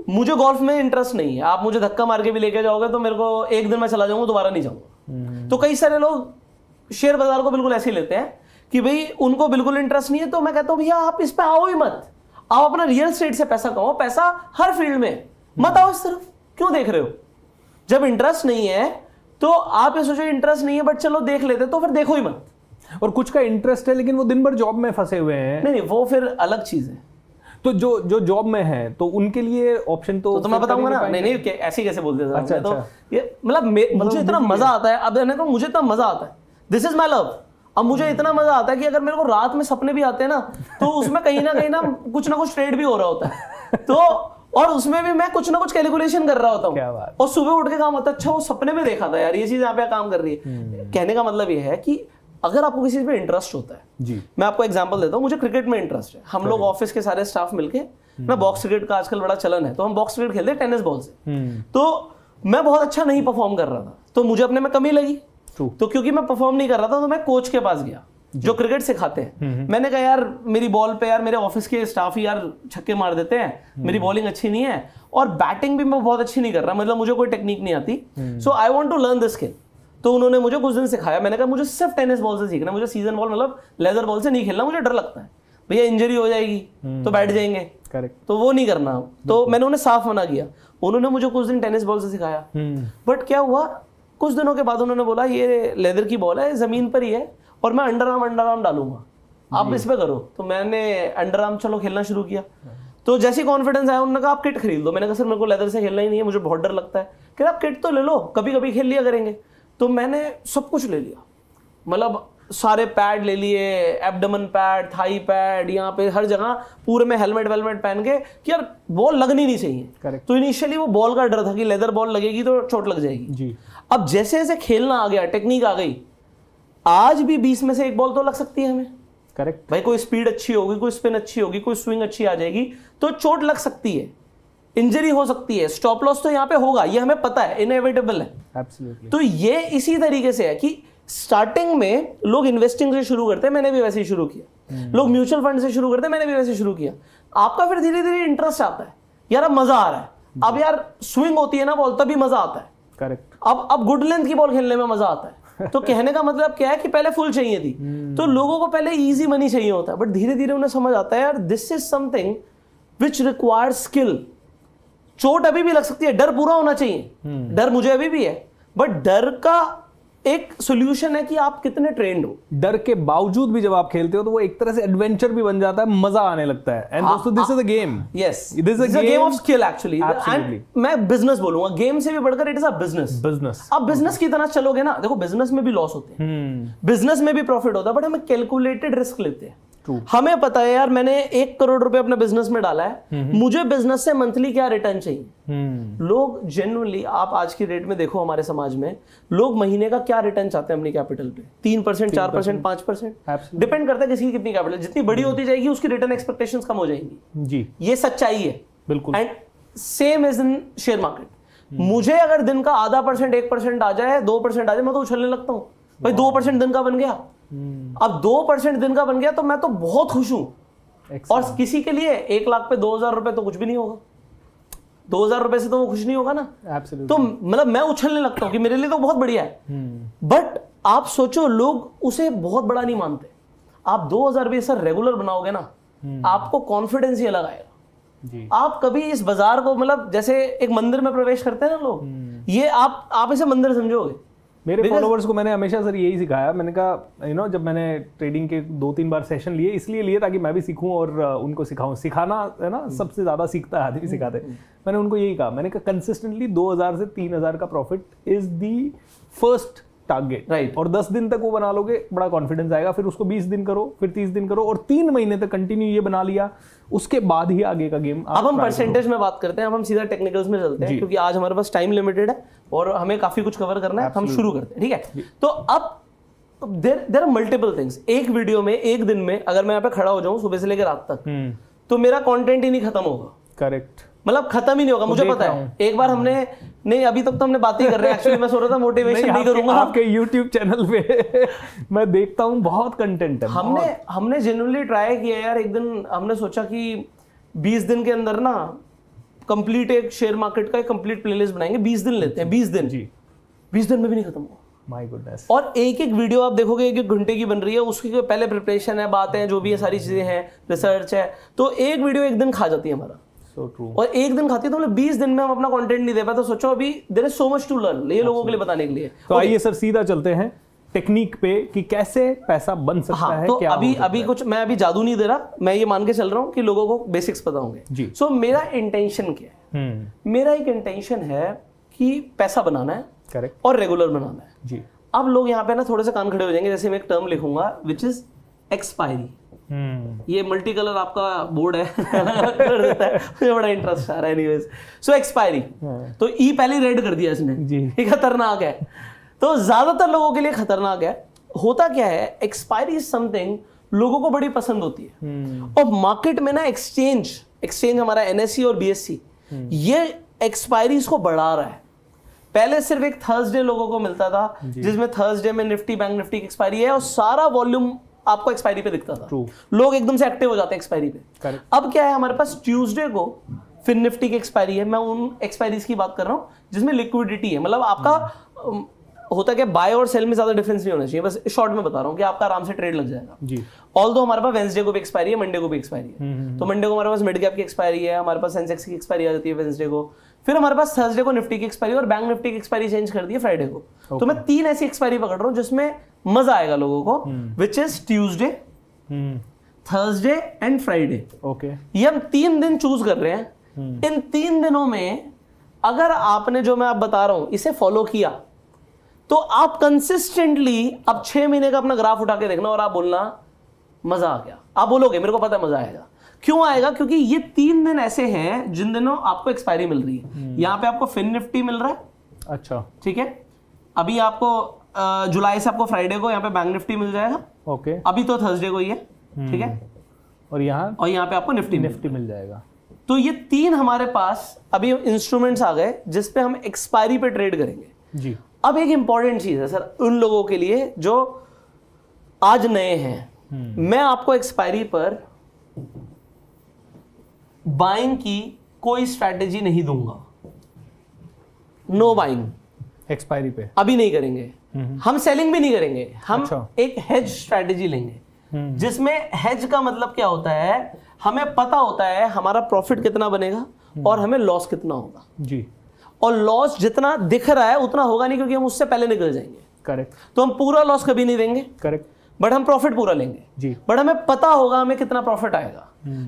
मुझे गोल्फ में इंटरेस्ट नहीं है, आप मुझे धक्का मार के भी लेके जाओगे तो मेरे को एक दिन में चला जाऊंगा, दोबारा नहीं जाऊंगा। तो कई सारे लोग शेयर बाजार को बिल्कुल ऐसे ही लेते हैं कि भाई उनको बिल्कुल इंटरेस्ट नहीं है। तो मैं कहता हूं भैया आप इस पे आओ ही मत, आप अपना रियल एस्टेट से पैसा कमाओ, पैसा हर फील्ड में मत आओ इस तरफ। क्यों देख रहे हो? जब इंटरेस्ट नहीं है तो आप ये सोचो इंटरेस्ट नहीं है बट चलो देख लेते, तो फिर देखो ही मत। और कुछ का इंटरेस्ट है लेकिन वो दिन भर जॉब में फंसे हुए हैं। नहीं, वो फिर अलग चीज है। तो जो जॉब में है तो उनके लिए ऑप्शन तो मैं बताऊंगा ना। नहीं ऐसे कैसे बोलते थे? अच्छा। तो ये मतलब मुझे इतना मजा आता है, अब तो मुझे इतना मजा आता है, दिस इज माई लव। अब मुझे इतना मजा आता है कि अगर मेरे को रात में सपने भी आते हैं ना, तो उसमें कहीं ना कुछ ना कुछ ट्रेड भी हो रहा होता है। तो और उसमें भी मैं कुछ ना कुछ कैलकुलेशन कर रहा होता हूँ, और सुबह उठ के काम होता है, अच्छा वो सपने में देखा था यार, ये चीज यहाँ पे काम कर रही है। कहने का मतलब ये है कि अगर आपको किसी चीज पे इंटरेस्ट होता है जी। मैं आपको एग्जांपल देता हूँ, मुझे क्रिकेट में इंटरेस्ट है। हम लोग ऑफिस के सारे स्टाफ मिलके ना, बॉक्स क्रिकेट का आजकल बड़ा चलन है, तो हम बॉक्स क्रिकेट खेलते हैं टेनिस बॉल से। तो मैं बहुत अच्छा नहीं परफॉर्म कर रहा था, तो मुझे अपने में कमी लगी। तो क्योंकि मैं परफॉर्म नहीं कर रहा था तो मैं कोच के पास गया जो क्रिकेट सिखाते हैं। मैंने कहा यार मेरी बॉल पे यार मेरे ऑफिस के स्टाफ ही यार छक्के मार देते हैं, मेरी बॉलिंग अच्छी नहीं है और बैटिंग भी मैं बहुत अच्छी नहीं कर रहा, मतलब मुझे कोई टेक्निक नहीं आती। So I want to learn this skill. तो उन्होंने मुझे कुछ दिन सिखाया। मैंने कहा मुझे सिर्फ टेनिस बॉल से सीखना, मुझे सीजन बॉल मतलब लेदर बॉल से नहीं खेलना, मुझे डर लगता है भैया इंजरी हो जाएगी तो बैठ जाएंगे। करेक्ट। तो वो नहीं करना। तो मैंने उन्हें साफ मना किया। उन्होंने मुझे कुछ दिन टेनिस बॉल से सिखाया, बट क्या हुआ कुछ दिनों के बाद उन्होंने बोला ये लेदर की बॉल है, जमीन पर ही है और मैं अंडर आर्म डालूंगा, आप इस पे करो। तो मैंने अंडर आर्म चलो खेलना शुरू किया। तो जैसे कॉन्फिडेंस आया उन्होंने कहा आप किट खरीद लो। मैंने कहा सर मेरे को लेदर से खेलना ही नहीं है, मुझे बहुत डर लगता है। कह आप किट तो ले लो, कभी कभी खेल लिया करेंगे। तो मैंने सब कुछ ले लिया, मतलब सारे पैड ले लिए, एब्डोमेन पैड, थाई पैड, यहाँ पे हर जगह पूरे में हेलमेट वेलमेट पहन के कि यार बॉल लगनी नहीं चाहिए। Correct. तो इनिशियली वो बॉल का डर था कि लेदर बॉल लगेगी तो चोट लग जाएगी जी। अब जैसे जैसे खेलना आ गया, टेक्निक आ गई, आज भी 20 में से एक बॉल तो लग सकती है हमें। करेक्ट भाई कोई स्पीड अच्छी होगी, कोई स्पिन अच्छी होगी, कोई स्विंग अच्छी आ जाएगी तो चोट लग सकती है। इंजरी हो सकती है, स्टॉप लॉस तो यहाँ पे होगा, ये हमें पता है, इनएविटेबल है। Absolutely. तो ये इसी तरीके से है कि स्टार्टिंग में लोग इन्वेस्टिंग से शुरू करते हैं, मैंने भी वैसे ही शुरू किया। लोग म्यूचुअल फंड से शुरू करते हैं, मैंने भी वैसे शुरू किया। आपका फिर धीरे धीरे इंटरेस्ट आता है, यार अब मजा आ रहा है, अब यार स्विंग होती है ना बॉल, तभी मजा आता है। करेक्ट। अब गुड लेंथ की बॉल खेलने में मजा आता है। तो कहने का मतलब क्या है कि पहले फुल चाहिए थी, तो लोगों को पहले इजी मनी चाहिए होता है, बट धीरे धीरे उन्हें समझ आता है यार this is something which requires skill. चोट अभी भी लग सकती है, डर पूरा होना चाहिए, डर मुझे अभी भी है, बट डर का एक सोल्यूशन है कि आप कितने ट्रेंड हो। डर के बावजूद भी जब आप खेलते हो तो वो एक तरह से एडवेंचर भी बन जाता है, मजा आने लगता है। एंड दोस्तों this is a game. Yes, this is a game of skill actually. And मैं बिजनेस बोलूंगा, गेम से भी बढ़कर इट इज अ बिजनेस। अब बिजनेस की तरह चलोगे ना, देखो बिजनेस में भी लॉस होते हैं, बिजनेस में भी प्रॉफिट होता है, बट हमें कैलकुलेटेड रिस्क लेते हैं। हमें पता है यार मैंने 1 करोड़ रुपए अपने बिजनेस में डाला है, मुझे बिजनेस से मंथली क्या रिटर्न चाहिए। लोग जेन्युइनली, आप आज की डेट में देखो हमारे समाज में, लोग महीने का क्या रिटर्न चाहते हैं अपनी कैपिटल पे, 3%, 4%, 5%, डिपेंड करता है किसी की कितनी कैपिटल। जितनी बड़ी होती जाएगी उसकी रिटर्न एक्सपेक्टेशंस कम हो जाएंगी जी, ये सच्चाई है बिल्कुल। And same is in share market. मुझे अगर दिन का आधा %, 1% आ जाए, 2% आ जाए, मैं तो उछलने लगता हूँ भाई, 2% दिन का बन गया। अब 2% दिन का बन गया तो मैं तो बहुत खुश हूं। और किसी के लिए 1 लाख पे 2,000 रुपए तो कुछ भी नहीं होगा, 2,000 रुपए से तो वो खुश नहीं होगा ना। Absolutely. तो मतलब मैं उछलने लगता हूं कि मेरे लिए तो बहुत बढ़िया है। बट आप सोचो, लोग उसे बहुत बड़ा नहीं मानते। आप 2,000 भी सर रेगुलर बनाओगे ना, आपको कॉन्फिडेंस ही अलग आएगा जी। आप कभी इस बाजार को, मतलब जैसे एक मंदिर में प्रवेश करते हैं ना लोग, ये आप इसे मंदिर समझोगे। मेरे फॉलोवर्स को मैंने हमेशा सर यही सिखाया, मैंने कहा जब मैंने ट्रेडिंग के 2-3 बार सेशन लिए, इसलिए लिए ताकि मैं भी सीखूं और उनको सिखाऊं। सिखाना है ना, सबसे ज्यादा सीखता है आदमी सिखाते। मैंने उनको यही कहा, मैंने कहा कंसिस्टेंटली 2,000 से 3,000 का profit is the first target, right. और 10 दिन तक वो बना लोगे, बड़ा कॉन्फिडेंस आएगा। फिर उसको 20 दिन करो, फिर 30 दिन करो, और 3 महीने तक कंटिन्यू ये बना लिया, उसके बाद ही आगे का गेम। अब हम परसेंटेज में बात करते हैं, अब हम सीधा टेक्निकल्स में चलते हैं, क्योंकि आज हमारे पास टाइम लिमिटेड है और हमें काफी कुछ कवर करना है। हम शुरू करते हैं, ठीक है। तो अब देयर आर मल्टीपल थिंग्स। एक वीडियो में, एक दिन में अगर मैं यहाँ पे खड़ा हो जाऊं सुबह से लेकर रात तक, तो मेरा कंटेंट ही नहीं खत्म होगा। करेक्ट, मतलब खत्म ही नहीं होगा, मुझे पता है। एक बार हमने, नहीं अभी तक तो हमने बात ही कर रहे हैं, एक्चुअली मैं सोच रहा था मोटिवेशन नहीं करूंगा। आपके YouTube चैनल पे मैं देखता हूँ बहुत कंटेंट है। हमने जेन्युइनली ट्राई किया यार। एक दिन हमने सोचा कि 20 दिन के अंदर ना कंप्लीट एक शेयर मार्केट का एक कंप्लीट प्लेलिस्ट बनाएंगे। 20 दिन लेते हैं, 20 दिन जी, 20 दिन में भी नहीं खत्म हुआ। My goodness. और एक वीडियो आप देखोगे 1-1 घंटे की बन रही है, उसकी पहले प्रिपरेशन है, बातें हैं, जो भी है, सारी चीजें हैं, रिसर्च है, तो एक वीडियो 1 दिन खा जाती है हमारा। So true. और 1 दिन खाती है, तो मतलब 20 दिन में हम अपना कंटेंट नहीं दे पाए। तो सोचो अभी there is so much to learn, ये लोगों के लिए बताने के लिए। तो आइए सर सीधा चलते हैं टेक्निक पे कि कैसे पैसा बन सकता है। तो क्या अभी कुछ मैं अभी जादू नहीं दे रहा, मैं ये मान के चल रहा हूँ कि लोगों को बेसिक्स पता होंगे जी। सो मेरा इंटेंशन क्या है? मेरा एक इंटेंशन है कि पैसा बनाना है, करेक्ट, और रेगुलर बनाना है जी। अब लोग यहाँ पे ना थोड़े से कान खड़े हो जाएंगे, जैसे मैं एक टर्म लिखूंगा विच इज एक्सपायरी। ये मल्टी कलर आपका बोर्ड है कर देता है, मुझे बड़ा इंटरेस्ट आ रहा है। एनीवेज, सो एक्सपायरी, तो ई पहले रेड कर दिया इसने जी, ये खतरनाक है। तो ज्यादातर लोगों के लिए खतरनाक है। होता क्या है, एक्सपायरी इज समथिंग लोगों को बड़ी पसंद होती है। और मार्केट में ना एक्सचेंज हमारा NSE और BSE ये एक्सपायरीज को बढ़ा रहा है। पहले सिर्फ एक थर्सडे लोगों को मिलता था, जिसमें थर्सडे में निफ्टी, बैंक निफ्टी की एक्सपायरी है, और सारा वॉल्यूम आपको एक्सपायरी पे दिखता था। लोग एकदम से एक्टिव हो जाते हैं एक्सपायरी पे। अब क्या है, हमारे पास ट्यूसडे को फिर निफ्टी की एक्सपायरी है। मैं उन एक्सपायरीज की बात कर रहा हूं जिसमें लिक्विडिटी है, मतलब आपका होता है कि बाय और सेल में ज्यादा डिफरेंस नहीं होना चाहिए। बस शॉर्ट में बता रहा हूं कि आपका आराम से ट्रेड लग जाएगा जी। ऑल्दो हमारे पास वेंसडे को भी एक्सपायरी है, मंडे को भी एक्सपायरी है। तो मंडे को हमारे पास मिड कैप की एक्सपायरी है, हमारे पास सेंसेक्स की एक्सपायरी आ जाती है वेंसडे को। फिर हमारे पास थर्सडे को निफ्टी की एक्सपायरी, और बैंक निफ्टी की एक्सपायरी चेंज कर दी है फ्राइडे को। तो मैं 3 ऐसी एक्सपायरी पकड़ रहा हूं जिसमें मजा आएगा लोगों को, which is Tuesday, Thursday and Friday. Okay, ये हम 3 दिन चूज कर रहे हैं। इन 3 दिनों में अगर आपने जो मैं आप बता रहा हूं इसे फॉलो किया, तो आप कंसिस्टेंटली अब 6 महीने का अपना ग्राफ उठा के देखना और आप बोलना मजा आ गया। आप बोलोगे मेरे को पता है मजा आएगा। क्यों आएगा? क्योंकि ये 3 दिन ऐसे हैं जिन दिनों आपको एक्सपायरी मिल रही है। यहाँ पे आपको फिन निफ्टी मिल रहा है, अच्छा ठीक है। अभी आपको जुलाई से आपको फ्राइडे को यहाँ पे बैंक निफ्टी मिल जाएगा, ओके। अभी तो थर्सडे को ही है, ठीक है। और यहाँ पे आपको निफ्टी मिल जाएगा। तो ये 3 हमारे पास अभी इंस्ट्रूमेंट्स आ गए जिस पे हम एक्सपायरी पे ट्रेड करेंगे जी। अब एक इंपॉर्टेंट चीज है सर उन लोगों के लिए जो आज नए हैं, मैं आपको एक्सपायरी पर बाइंग की कोई स्ट्रैटेजी नहीं दूंगा। नो बाइंग एक्सपायरी पे अभी नहीं करेंगे। हम सेलिंग भी नहीं करेंगे। हम अच्छा। एक हेज स्ट्रैटेजी लेंगे जिसमें हेज का मतलब क्या होता है, हमें पता होता है हमारा प्रॉफिट कितना बनेगा और हमें लॉस कितना होगा जी। और लॉस जितना दिख रहा है उतना होगा नहीं क्योंकि हम उससे पहले निकल जाएंगे। करेक्ट। तो हम पूरा लॉस कभी नहीं देंगे। करेक्ट। बट हम प्रॉफिट पूरा लेंगे जी। बट हमें पता होगा हमें कितना प्रॉफिट आएगा।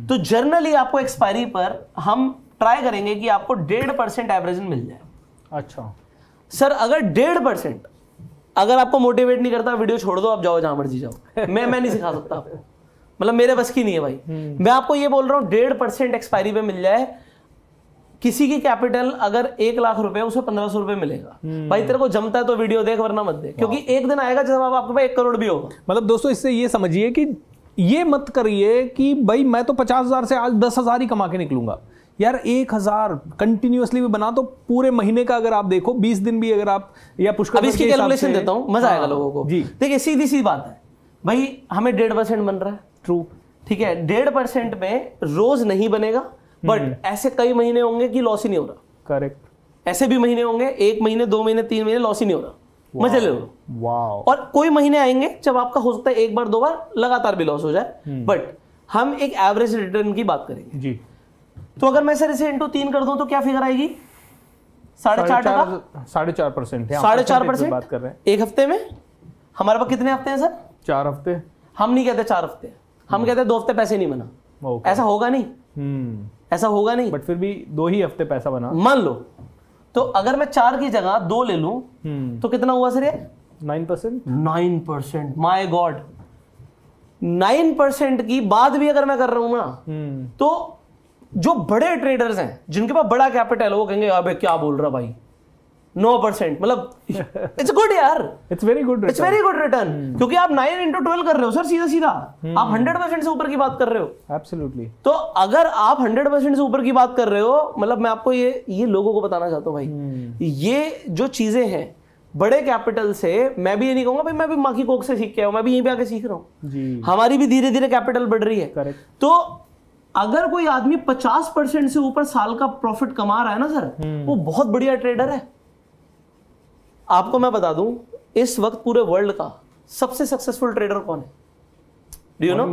तो जर्नली आपको एक्सपायरी पर हम ट्राई करेंगे कि आपको 1.5% एवरेज मिल जाए। अच्छा सर अगर 1.5%, अगर आपको मोटिवेट नहीं करता वीडियो छोड़ दो, आप जाओ जहां मर्जी जाओ। मैं नहीं सिखा सकता आपको, मतलब मेरे बस की नहीं है भाई। मैं आपको ये बोल रहा हूं 1.5% एक्सपायरी पे मिल जाए। किसी की कैपिटल अगर 1 लाख रुपए उसे 1500 रुपए मिलेगा। भाई तेरे को जमता है तो वीडियो देख वरना मत देख, क्योंकि एक दिन आएगा जब आपके पास 1 करोड़ भी होगा। मतलब दोस्तों इससे ये समझिए कि ये मत करिए कि भाई मैं तो 50,000 से आज 10,000 ही कमा के निकलूंगा। यार 1,000 कंटिन्यूअसली भी बना तो पूरे महीने का अगर आप देखो 20 दिन भी अगर आप या पुष्कर अभी इसकी कैलकुलेशन देता हूं, मजा आएगा लोगों को। जी देखिए सीधी सी बात है भाई, हमें 1.5% बन रहा है। ट्रू। ठीक है, 1.5% में रोज नहीं बनेगा बट ऐसे कई महीने होंगे कि लॉस ही नहीं हो रहा। करेक्ट। ऐसे भी महीने होंगे 1 महीने 2 महीने 3 महीने लॉस ही नहीं हो रहा, मजे ले लो। वाओ। और कोई महीने आएंगे जब आपका हो सकता है 1 बार 2 बार लगातार भी लॉस हो जाए, बट हम एक एवरेज रिटर्न की बात करेंगे जी। तो अगर मैं सर इसे इंटू 3 कर दूं तो क्या फिगर आएगी? 4.5%। 4.5%। 4.5% बात कर रहे हैं एक हफ्ते में। हमारे पास कितने हफ्ते हैं सर? 4 हफ्ते। हम नहीं कहते 4 हफ्ते, हम कहते 2 हफ्ते पैसे नहीं बना। ऐसा होगा नहीं, ऐसा होगा नहीं। बट फिर भी 2 ही हफ्ते पैसा बना मान लो। तो अगर मैं 4 की जगह 2 ले लूं तो कितना हुआ सर ये? 9%। 9%। माय गॉड, 9% की बात भी अगर मैं कर रहा हूं ना, तो जो बड़े ट्रेडर्स हैं जिनके पास बड़ा कैपिटल वो कहेंगे अबे क्या बोल रहा भाई, 9%। मतलब इट्स गुड यार, it's very good, it's very good return. क्योंकि आप 9 into 12 कर रहे हो सर, सीधा सीधा आप 100% से ऊपर की बात कर रहे हो। एब्सोल्युटली। तो अगर आप 100% से ऊपर की बात कर रहे हो, मतलब मैं आपको ये लोगों को बताना चाहता हूं भाई, ये जो चीजें हैं बड़े कैपिटल से, मैं भी ये नहीं कहूंगा भाई मैं भी माँ की कोख से सीख के आया हूं, मैं भी यहीं पे आके सीख रहा हूं जी। हमारी भी धीरे धीरे कैपिटल बढ़ रही है। करेक्ट। तो अगर कोई आदमी 50% से ऊपर साल का प्रॉफिट कमा रहा है ना सर, वो बहुत बढ़िया ट्रेडर है। आपको मैं बता दूं इस वक्त पूरे वर्ल्ड का सबसे सक्सेसफुल ट्रेडर कौन है? Do you know?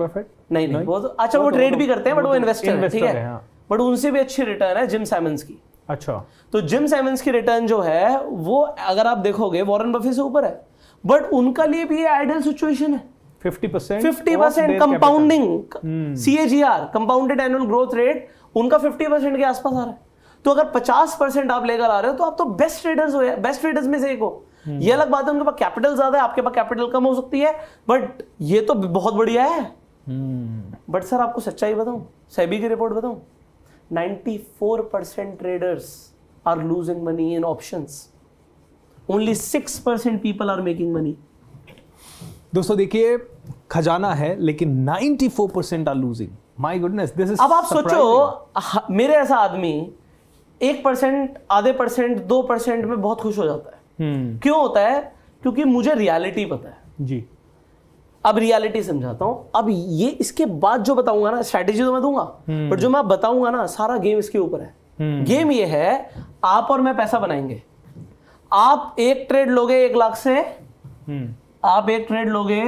नहीं वो तो अच्छा वो ट्रेड भी करते हैं बट वो इन्वेस्टर है, ठीक है, बट उनसे भी अच्छी रिटर्न है जिम साइमंस की। अच्छा। तो जिम साइमंस की रिटर्न जो है वो अगर आप देखोगे वॉरेन बफे से ऊपर है, बट उनका लिए भी ये आइडियल सिचुएशन है। 50% compounding, CAGR compounded annual growth rate उनका 50% के आसपास आ रहा है। तो अगर 50% आप लेकर आ रहे हो तो आप तो बेस्ट ट्रेडर्स हो, बेस्ट ट्रेडर्स में से एक हो। ये अलग बात है उनके पास कैपिटल ज्यादा है, आपके पास कैपिटल कम हो सकती है, बट ये तो बहुत बढ़िया है। बट सर आपको सच्चाई बताऊं, सेबी की रिपोर्ट बताऊं, 94% traders are losing money in options, only 6% people are making money. दोस्तों देखिए खजाना है लेकिन 94% are losing. My goodness, this is. अब आप सोचो मेरे ऐसा आदमी 1%, आधे % 2% में बहुत खुश हो जाता है। क्यों होता है? क्योंकि मुझे रियलिटी पता है जी। अब रियलिटी समझाता हूं। अब ये इसके बाद जो बताऊंगा ना, स्ट्रैटेजी तो मैं दूंगा, पर जो मैं बताऊंगा ना सारा गेम इसके ऊपर है। गेम ये है, आप और मैं पैसा बनाएंगे। आप एक ट्रेड लोगे 1 लाख से, आप एक ट्रेड लोगे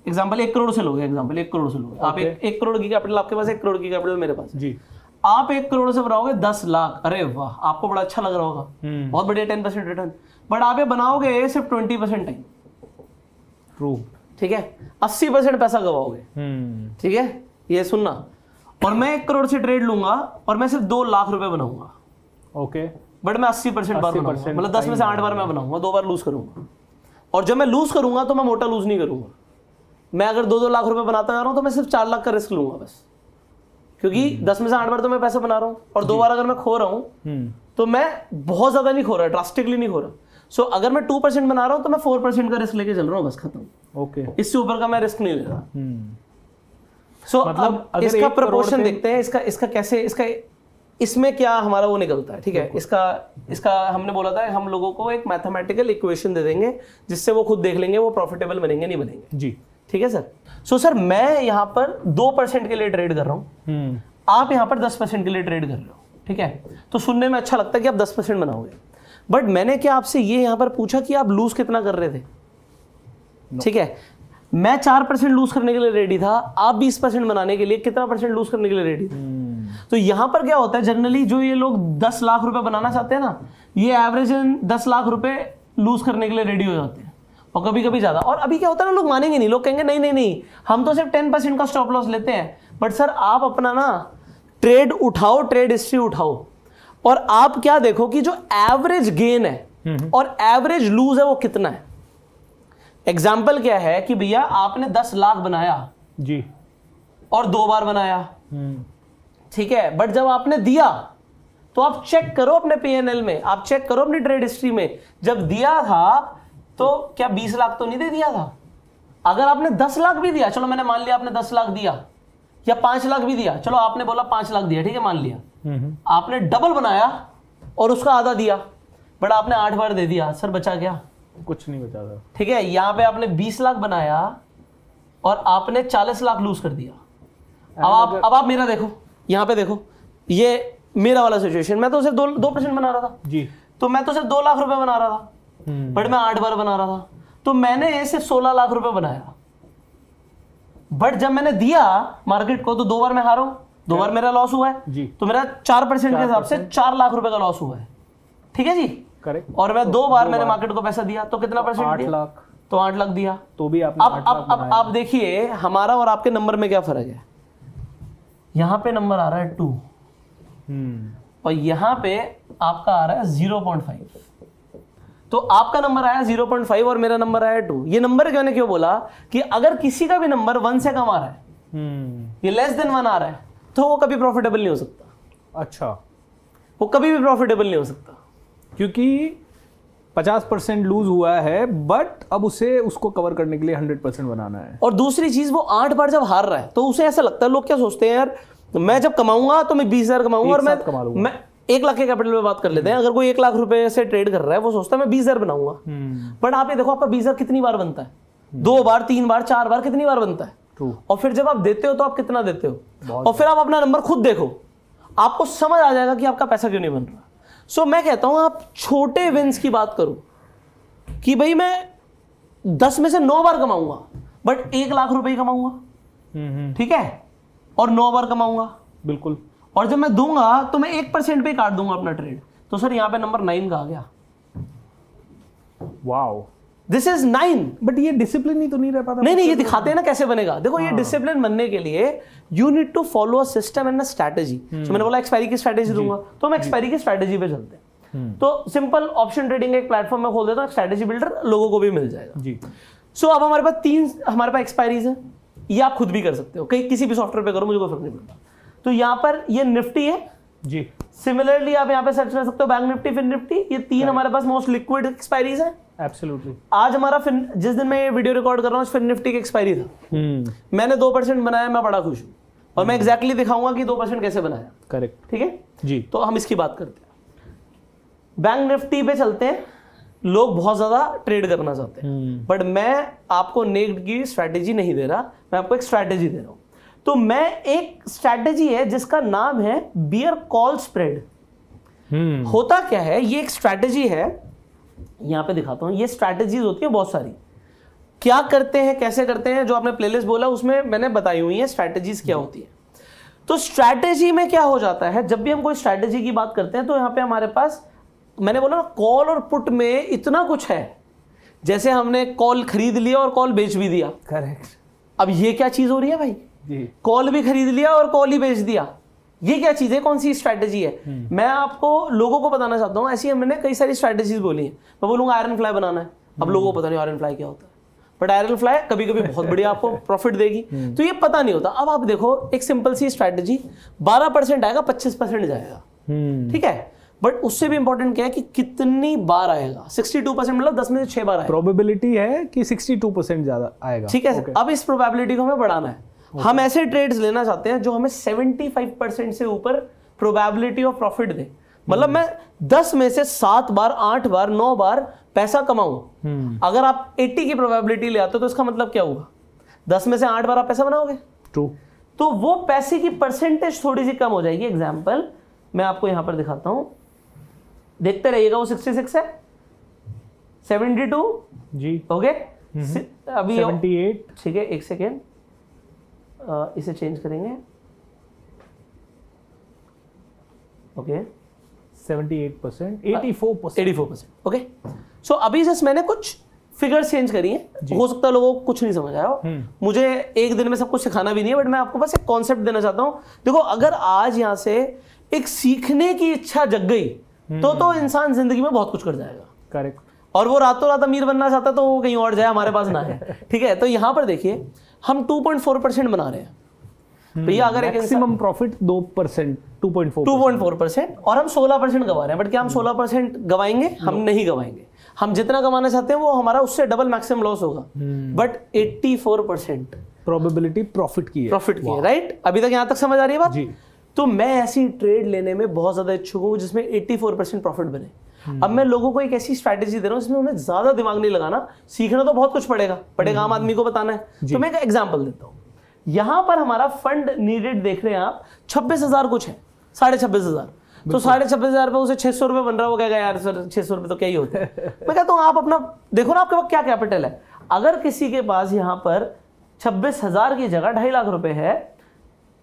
एग्जांपल 1 करोड़ से लोगे, एग्जांपल 1 करोड़ से लोगे। आप 1 करोड़ की कैपिटल आपके पास, 1 करोड़ की कैपिटल मेरे पास जी। आप 1 करोड़ से बनाओगे 10 लाख, अरे वाह आपको बड़ा अच्छा लग रहा होगा, बहुत बढ़िया 10% रिटर्न। बट आप ये बनाओगे सिर्फ 20% टाइम। ट्रू। ठीक है, 80% पैसा गवाओगे। ठीक है, ये सुनना। और मैं 1 करोड़ से ट्रेड लूंगा और मैं सिर्फ 2 लाख रुपए बनाऊंगा। ओके। बट मैं 80% बार बनाऊंगा, मतलब 10 में से 8 बार मैं बनाऊंगा, 2 बार लूज करूंगा। और जब मैं लूज करूंगा तो मैं मोटा लूज नहीं करूंगा। मैं अगर 2-2 लाख रुपए बनाता जा रहा हूं तो मैं सिर्फ 4 लाख का रिस्क लूंगा बस, क्योंकि 10 में से 8 बार तो मैं पैसा बना रहा हूं, और 2 बार अगर मैं खो रहा हूं तो मैं बहुत ज्यादा नहीं खो रहा, ड्रास्टिकली नहीं खो रहा। सो अगर मैं 2% बना रहा हूं तो मैं 4% का रिस्क लेके चल रहा हूं, बस खत्म। ओके। इससे ऊपर का मैं रिस्क नहीं ले रहा। सो मतलब इसका प्रपोर्शन देखते हैं, इसका कैसे, इसका इसमें क्या हमारा वो निकलता है, ठीक है। इसका हमने बोला था हम लोगों को एक मैथमेटिकल इक्वेशन दे देंगे जिससे वो खुद देख लेंगे वो प्रॉफिटेबल बनेंगे नहीं बनेंगे जी, ठीक है सर। सो सर मैं यहाँ पर 2% के लिए ट्रेड कर रहा हूँ, आप यहाँ पर 10% के लिए ट्रेड कर रहे हो, ठीक है। तो सुनने में अच्छा लगता है कि आप 10% बनाओगे, बट मैंने क्या आपसे ये यहाँ पर पूछा कि आप लूज कितना कर रहे थे, ठीक है। मैं 4% लूज करने के लिए रेडी था, आप 20% बनाने के लिए कितना परसेंट लूज करने के लिए रेडी थे। तो यहां पर क्या होता है, जनरली जो ये लोग 10 लाख रुपए बनाना चाहते हैं ना, ये एवरेज 10 लाख रुपए लूज करने के लिए रेडी हो जाते हैं, और कभी कभी ज्यादा। और अभी क्या होता है ना, लोग मानेंगे नहीं, लोग कहेंगे नहीं नहीं नहीं हम तो सिर्फ 10% का स्टॉप लॉस लेते हैं। बट सर आप अपना ना ट्रेड उठाओ, ट्रेड हिस्ट्री उठाओ, और आप क्या देखो कि जो एवरेज गेन है और एवरेज लूज है वो कितना है। एग्जाम्पल क्या है कि भैया आपने 10 लाख बनाया जी और 2 बार बनाया, ठीक है। बट जब आपने दिया तो आप चेक करो अपने पीएनएल में, आप चेक करो अपनी ट्रेड हिस्ट्री में, जब दिया था तो क्या 20 लाख तो नहीं दे दिया था। अगर आपने 10 लाख भी दिया, चलो मैंने मान लिया आपने 10 लाख दिया, या 5 लाख भी दिया, चलो आपने बोला 5 लाख दिया, ठीक है, मान लिया आपने डबल बनाया और उसका आधा दिया, बट आपने 8 बार दे दिया, सर बचा क्या, कुछ नहीं बचा था, ठीक है। यहां पे आपने 20 लाख बनाया और आपने 40 लाख लूज कर दिया। अब आप मेरा देखो, यहां पे देखो, ये मेरा वाला सिचुएशन, मैं तो सिर्फ 2% बना रहा था जी, तो मैं तो सिर्फ 2 लाख रुपए बना रहा था, बट मैं 8 बार बना रहा था, तो मैंने सिर्फ 16 लाख रुपए बनाया। बट जब मैंने दिया मार्केट को तो 2 बार मैं हारा हूं, 2 बार मेरा लॉस हुआ है जी, तो मेरा 4% के हिसाब से 4 लाख रुपए का लॉस हुआ है, ठीक है जी, करेक्ट। और मैं 2 बार मैंने मार्केट को पैसा दिया, तो कितना परसेंट? 8 लाख, तो 8 लाख दिया, तो भी आपने अब आप देखिए हमारा और आपके नंबर में क्या फर्क है। यहां पे नंबर आ रहा है 2 और यहां पे आपका आ रहा है 0.5, तो आपका नंबर आया 0.5 और मेरा नंबर आया 2। ये नंबर मैंने क्यों बोला कि अगर किसी का भी नंबर 1 से कम आ रहा है, ये लेस देन 1 आ रहा है, तो वो कभी प्रॉफिटेबल नहीं हो सकता। अच्छा, वो कभी भी प्रॉफिटेबल नहीं हो सकता, क्योंकि 50% लूज हुआ है, बट अब उसको कवर करने के लिए 100% बनाना है। और दूसरी चीज, वो 8 बार जब हार रहा है तो उसे ऐसा लगता है, लोग क्या सोचते हैं यार मैं जब कमाऊंगा तो मैं 20,000 कमाऊंगा और मैं 1 लाख के कैपिटल में बात कर लेते हैं। अगर कोई 1 लाख रुपए से ट्रेड कर रहा है, वो सोचता है मैं 20,000 बनाऊंगा, बट आप ये देखो आपका 20,000 कितनी बार बनता है, 2 बार, 3 बार, 4 बार, कितनी बार बनता है। और फिर जब आप देते हो तो आप कितना देते हो, और फिर आप अपना नंबर खुद देखो, आपको समझ आ जाएगा कि आपका पैसा क्यों नहीं बन रहा। सो मैं कहता हूं आप छोटे विन्स की बात करो कि भाई मैं 10 में से 9 बार कमाऊंगा, बट 1 लाख रुपए ही कमाऊंगा, ठीक है, और 9 बार कमाऊंगा, बिल्कुल। और जब मैं दूंगा तो मैं 1% पे काट दूंगा अपना ट्रेड, तो सर यहां पे नंबर 9 का आ गया। Wow, this is 9। बट ये डिसिप्लिन ही तो नहीं रह पाता। नहीं, ये दिखाते हैं ना कैसे बनेगा। देखो ये डिसिप्लिन बनने के लिए you need to follow a system and a strategy. तो मैंने बोला एक्सपायरी की स्ट्रैटेजी दूंगा, तो हम एक्सपायरी की स्ट्रैटेजी पे चलते हैं। तो सिंपल ऑप्शन ट्रेडिंग एक प्लेटफॉर्म में खोल देता हूं, स्ट्रैटेजी बिल्डर लोगों को भी मिल जाएगा जी। सो अब हमारे पास 3 एक्सपायरीज है, ये आप खुद भी कर सकते हो, कहीं किसी भी सॉफ्टवेयर पे करो, मुझे कोई फर्क नहीं पड़ता। तो यहाँ पर ये निफ्टी है जी, सिमिलरली आप यहाँ पे सर्च कर सकते हो बैंक निफ्टी, फिन निफ्टी, ये 3 हमारे पास मोस्ट लिक्विड एक्सपायरीज है। एब्सोल्युटली। आज हमारा जिस दिन मैं ये वीडियो रिकॉर्ड कर रहा हूँ फिन निफ्टी की एक्सपायरी था, मैंने 2% बनाया, मैं बड़ा खुश हूँ, और मैं एग्जैक्टली दिखाऊंगा कि 2% कैसे बनाया। करेक्ट, ठीक है जी। तो हम इसकी बात करते हैं, बैंक निफ्टी पे चलते हैं। लोग बहुत ज्यादा ट्रेड करना चाहते हैं, बट मैं आपको नेक्ड की स्ट्रैटेजी नहीं दे रहा, मैं आपको एक स्ट्रैटेजी दे रहा हूं। तो मैं एक स्ट्रैटेजी है जिसका नाम है बियर कॉल स्प्रेड। होता क्या है, ये एक स्ट्रैटेजी है, यहां पे दिखाता हूं। ये स्ट्रैटेजीज होती है बहुत सारी, क्या करते हैं कैसे करते हैं, जो आपने प्लेलिस्ट बोला उसमें मैंने बताई हुई है स्ट्रैटेजीज क्या होती है। तो स्ट्रैटेजी में क्या हो जाता है, जब भी हम कोई स्ट्रैटेजी की बात करते हैं तो यहां पे हमारे पास, मैंने बोला ना कॉल और पुट में इतना कुछ है, जैसे हमने कॉल खरीद लिया और कॉल बेच भी दिया। करेक्ट। अब ये क्या चीज हो रही है भाई, कॉल भी खरीद लिया और कॉल ही बेच दिया, ये क्या चीज है, कौन सी स्ट्रैटेजी है। मैं आपको लोगों को बताना चाहता हूं, ऐसी हमने कई सारी स्ट्रैटेजीज बोली है। मैं बोलूंगा आयरन फ्लाई बनाना है, अब लोगों को पता नहीं आयरन फ्लाई क्या होता है, बट आयरन फ्लाई कभी कभी बहुत बढ़िया आपको प्रॉफिट देगी, तो ये पता नहीं होता। अब आप देखो एक सिंपल सी स्ट्रैटेजी, 12% आएगा, 25% जाएगा, ठीक है, बट उससे भी इंपॉर्टेंट क्या है कि कितनी बार आएगा। 62% मतलब 10 में से 6 बार आएगा। प्रोबेबिलिटी है कि 62% ज्यादा आएगा, ठीक है। अब इस प्रोबेबिलिटी को हमें बढ़ाना है। हम ऐसे ट्रेड्स लेना चाहते हैं जो हमें 75% से ऊपर प्रोबेबिलिटी ऑफ प्रॉफिट दे। मतलब मैं 10 में से 7 बार 8 बार 9 बार पैसा कमाऊं, अगर आप 80 की प्रोबेबिलिटी ले आते हो तो इसका मतलब क्या हुआ, 10 में से 8 बार आप पैसा बनाओगे। ट्रू। तो वो पैसे की परसेंटेज थोड़ी सी कम हो जाएगी। एग्जाम्पल मैं आपको यहां पर दिखाता हूं, देखते रहिएगा। वो 66 है, 72 जी, ओके, अभी 78, ठीक है, एक सेकेंड, इसे चेंज करेंगे, ओके, 78%, 84%, 84%, ओके। सो अभी जस्ट मैंने कुछ फिगर्स चेंज करी हैं, हो सकता है लोगों को कुछ नहीं समझ आया हो, मुझे एक दिन में सब कुछ सिखाना भी नहीं है, बट मैं आपको बस एक कॉन्सेप्ट देना चाहता हूं। देखो, अगर आज यहां से एक सीखने की इच्छा जग गई तो इंसान जिंदगी में बहुत कुछ कर जाएगा। करेक्ट। और वो रातों रात अमीर बनना चाहता है तो वो कहीं और जाए, हमारे पास ना है, ठीक है। तो यहां पर देखिए हम 2.4% बना रहे हैं भैया। अगर एक मैक्सिमम प्रॉफिट 2%, 2.4%, और हम 16% गवा रहे हैं। बट क्या हम 16% गवाएंगे? हम नहीं गवाएंगे। हम जितना कमाना चाहते हैं वो हमारा उससे डबल मैक्सिमम लॉस होगा। बट 84% प्रोबेबिलिटी प्रॉफिट की है, राइट। अभी तक यहां तक समझ आ रही है बात जी। तो मैं ऐसी ट्रेड लेने में बहुत ज्यादा इच्छुक हूं जिसमें 84% प्रॉफिट बने। अब मैं लोगों को एक ऐसी स्ट्रैटेजी दे रहा हूं जिसमें उन्हें ज्यादा दिमाग नहीं लगाना, सीखना तो बहुत कुछ पड़ेगा, आम आदमी को बताना है। तो मैं एक एग्जांपल देता हूं। यहां पर हमारा फंड नीडेड देख रहे हैं आप, 26,000 कुछ है, 26,500। तो 26,500 पे उसे 600 रुपए बन रहा है। वो कहेगा यार सर 600 रुपए तो क्या ही होता है। मैं कहता हूं आप अपना देखो ना, आपके पास क्या कैपिटल है। अगर किसी के पास यहां पर 26,000 की जगह 2.5 लाख रुपए है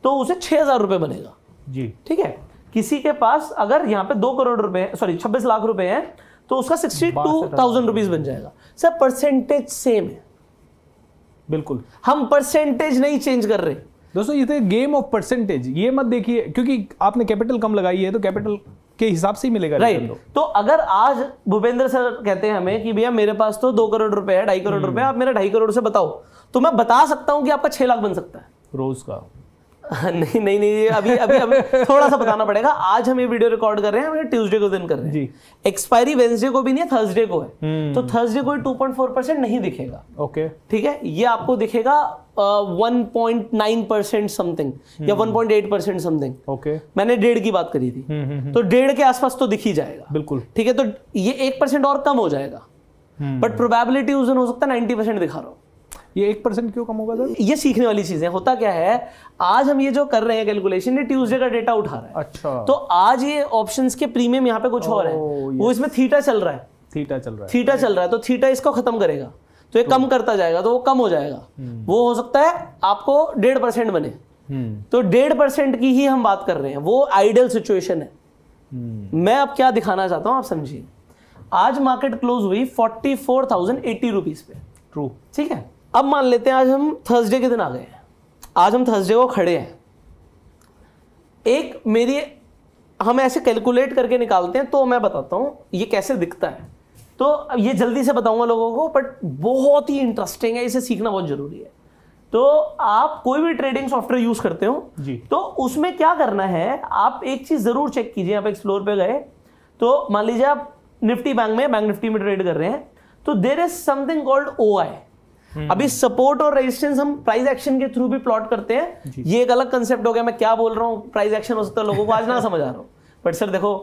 तो उसे 6,000 रुपए बनेगा जी, ठीक है। किसी के पास अगर यहाँ पे 2 करोड़ रुपए, सॉरी 26 लाख रुपए हैं तो उसका 62,000 रुपीज बन जाएगा। सर परसेंटेज सेम है, बिल्कुल। हम परसेंटेज नहीं चेंज कर रहे दोस्तों। ये तो गेम ऑफ परसेंटेज, ये मत देखिए क्योंकि आपने कैपिटल कम लगाई है तो कैपिटल के हिसाब से ही मिलेगा, राइट। तो अगर आज भूपेंद्र सर कहते हैं हमें कि भैया मेरे पास तो 2 करोड़ रुपए है, 2.5 करोड़ रुपए, आप मेरा 2.5 करोड़ से बताओ, तो मैं बता सकता हूं कि आपका 6 लाख बन सकता है रोज का। नहीं, अभी थोड़ा सा बताना पड़ेगा। आज हम ये वीडियो रिकॉर्ड कर रहे हैं, हम ट्यूसडे को दिन कर रहे हैं, एक्सपायरी वेडनेसडे को भी नहीं है, थर्सडे को है। तो थर्सडे को 2.4% नहीं दिखेगा, ओके, ठीक है। ये आपको दिखेगा 1.9% समथिंग या 1.8% समथिंग, ओके। मैंने 1.5 की बात करी थी, तो 1.5 के आसपास तो दिख ही जाएगा, बिल्कुल, ठीक है। तो ये 1% और कम हो जाएगा, बट प्रोबेबिलिटी उस दिन हो सकता है 90% दिखा रहा हूं। ये 1% क्यों कम होगा सर? ये सीखने वाली चीज है। होता क्या है, आज हम ये जो कर रहे हैं कैलकुलेशन, ये ट्यूसडे का डेटा उठा रहा है। अच्छा। तो आज ये ऑप्शंस के प्रीमियम यहाँ पे कुछ और है, वो इसमें थीटा चल रहा है, थीटा चल रहा है, तो थीटा इसको खत्म करेगा, तो ये कम करता जाएगा, तो वो कम हो जाएगा। वो हो सकता है आपको 1.5% बने, तो 1.5% की ही हम बात कर रहे हैं, वो आइडियल सिचुएशन है। मैं अब क्या दिखाना चाहता हूं आप समझिए। आज मार्केट क्लोज हुई 44,080 रुपीज पे, ट्रू, ठीक है। अब मान लेते हैं आज हम थर्सडे के दिन आ गए हैं, आज हम थर्सडे को खड़े हैं। एक मेरी हम ऐसे कैलकुलेट करके निकालते हैं, तो मैं बताता हूं ये कैसे दिखता है। तो ये जल्दी से बताऊंगा लोगों को, बट बहुत ही इंटरेस्टिंग है, इसे सीखना बहुत जरूरी है। तो आप कोई भी ट्रेडिंग सॉफ्टवेयर यूज करते हो जी, तो उसमें क्या करना है, आप एक चीज जरूर चेक कीजिए। आप एक्सप्लोर पे गए तो मान लीजिए आप निफ्टी बैंक निफ्टी में ट्रेड कर रहे हैं, तो there is something called OI। अभी सपोर्ट और रेजिस्टेंस हम प्राइस एक्शन के थ्रू भी प्लॉट करते हैं, ये एक अलग कंसेप्ट हो गया। मैं क्या बोल रहा हूँ, प्राइस एक्शन हो सकता है लोगों को आज ना समझ आ रहा हूँ, बट सर देखो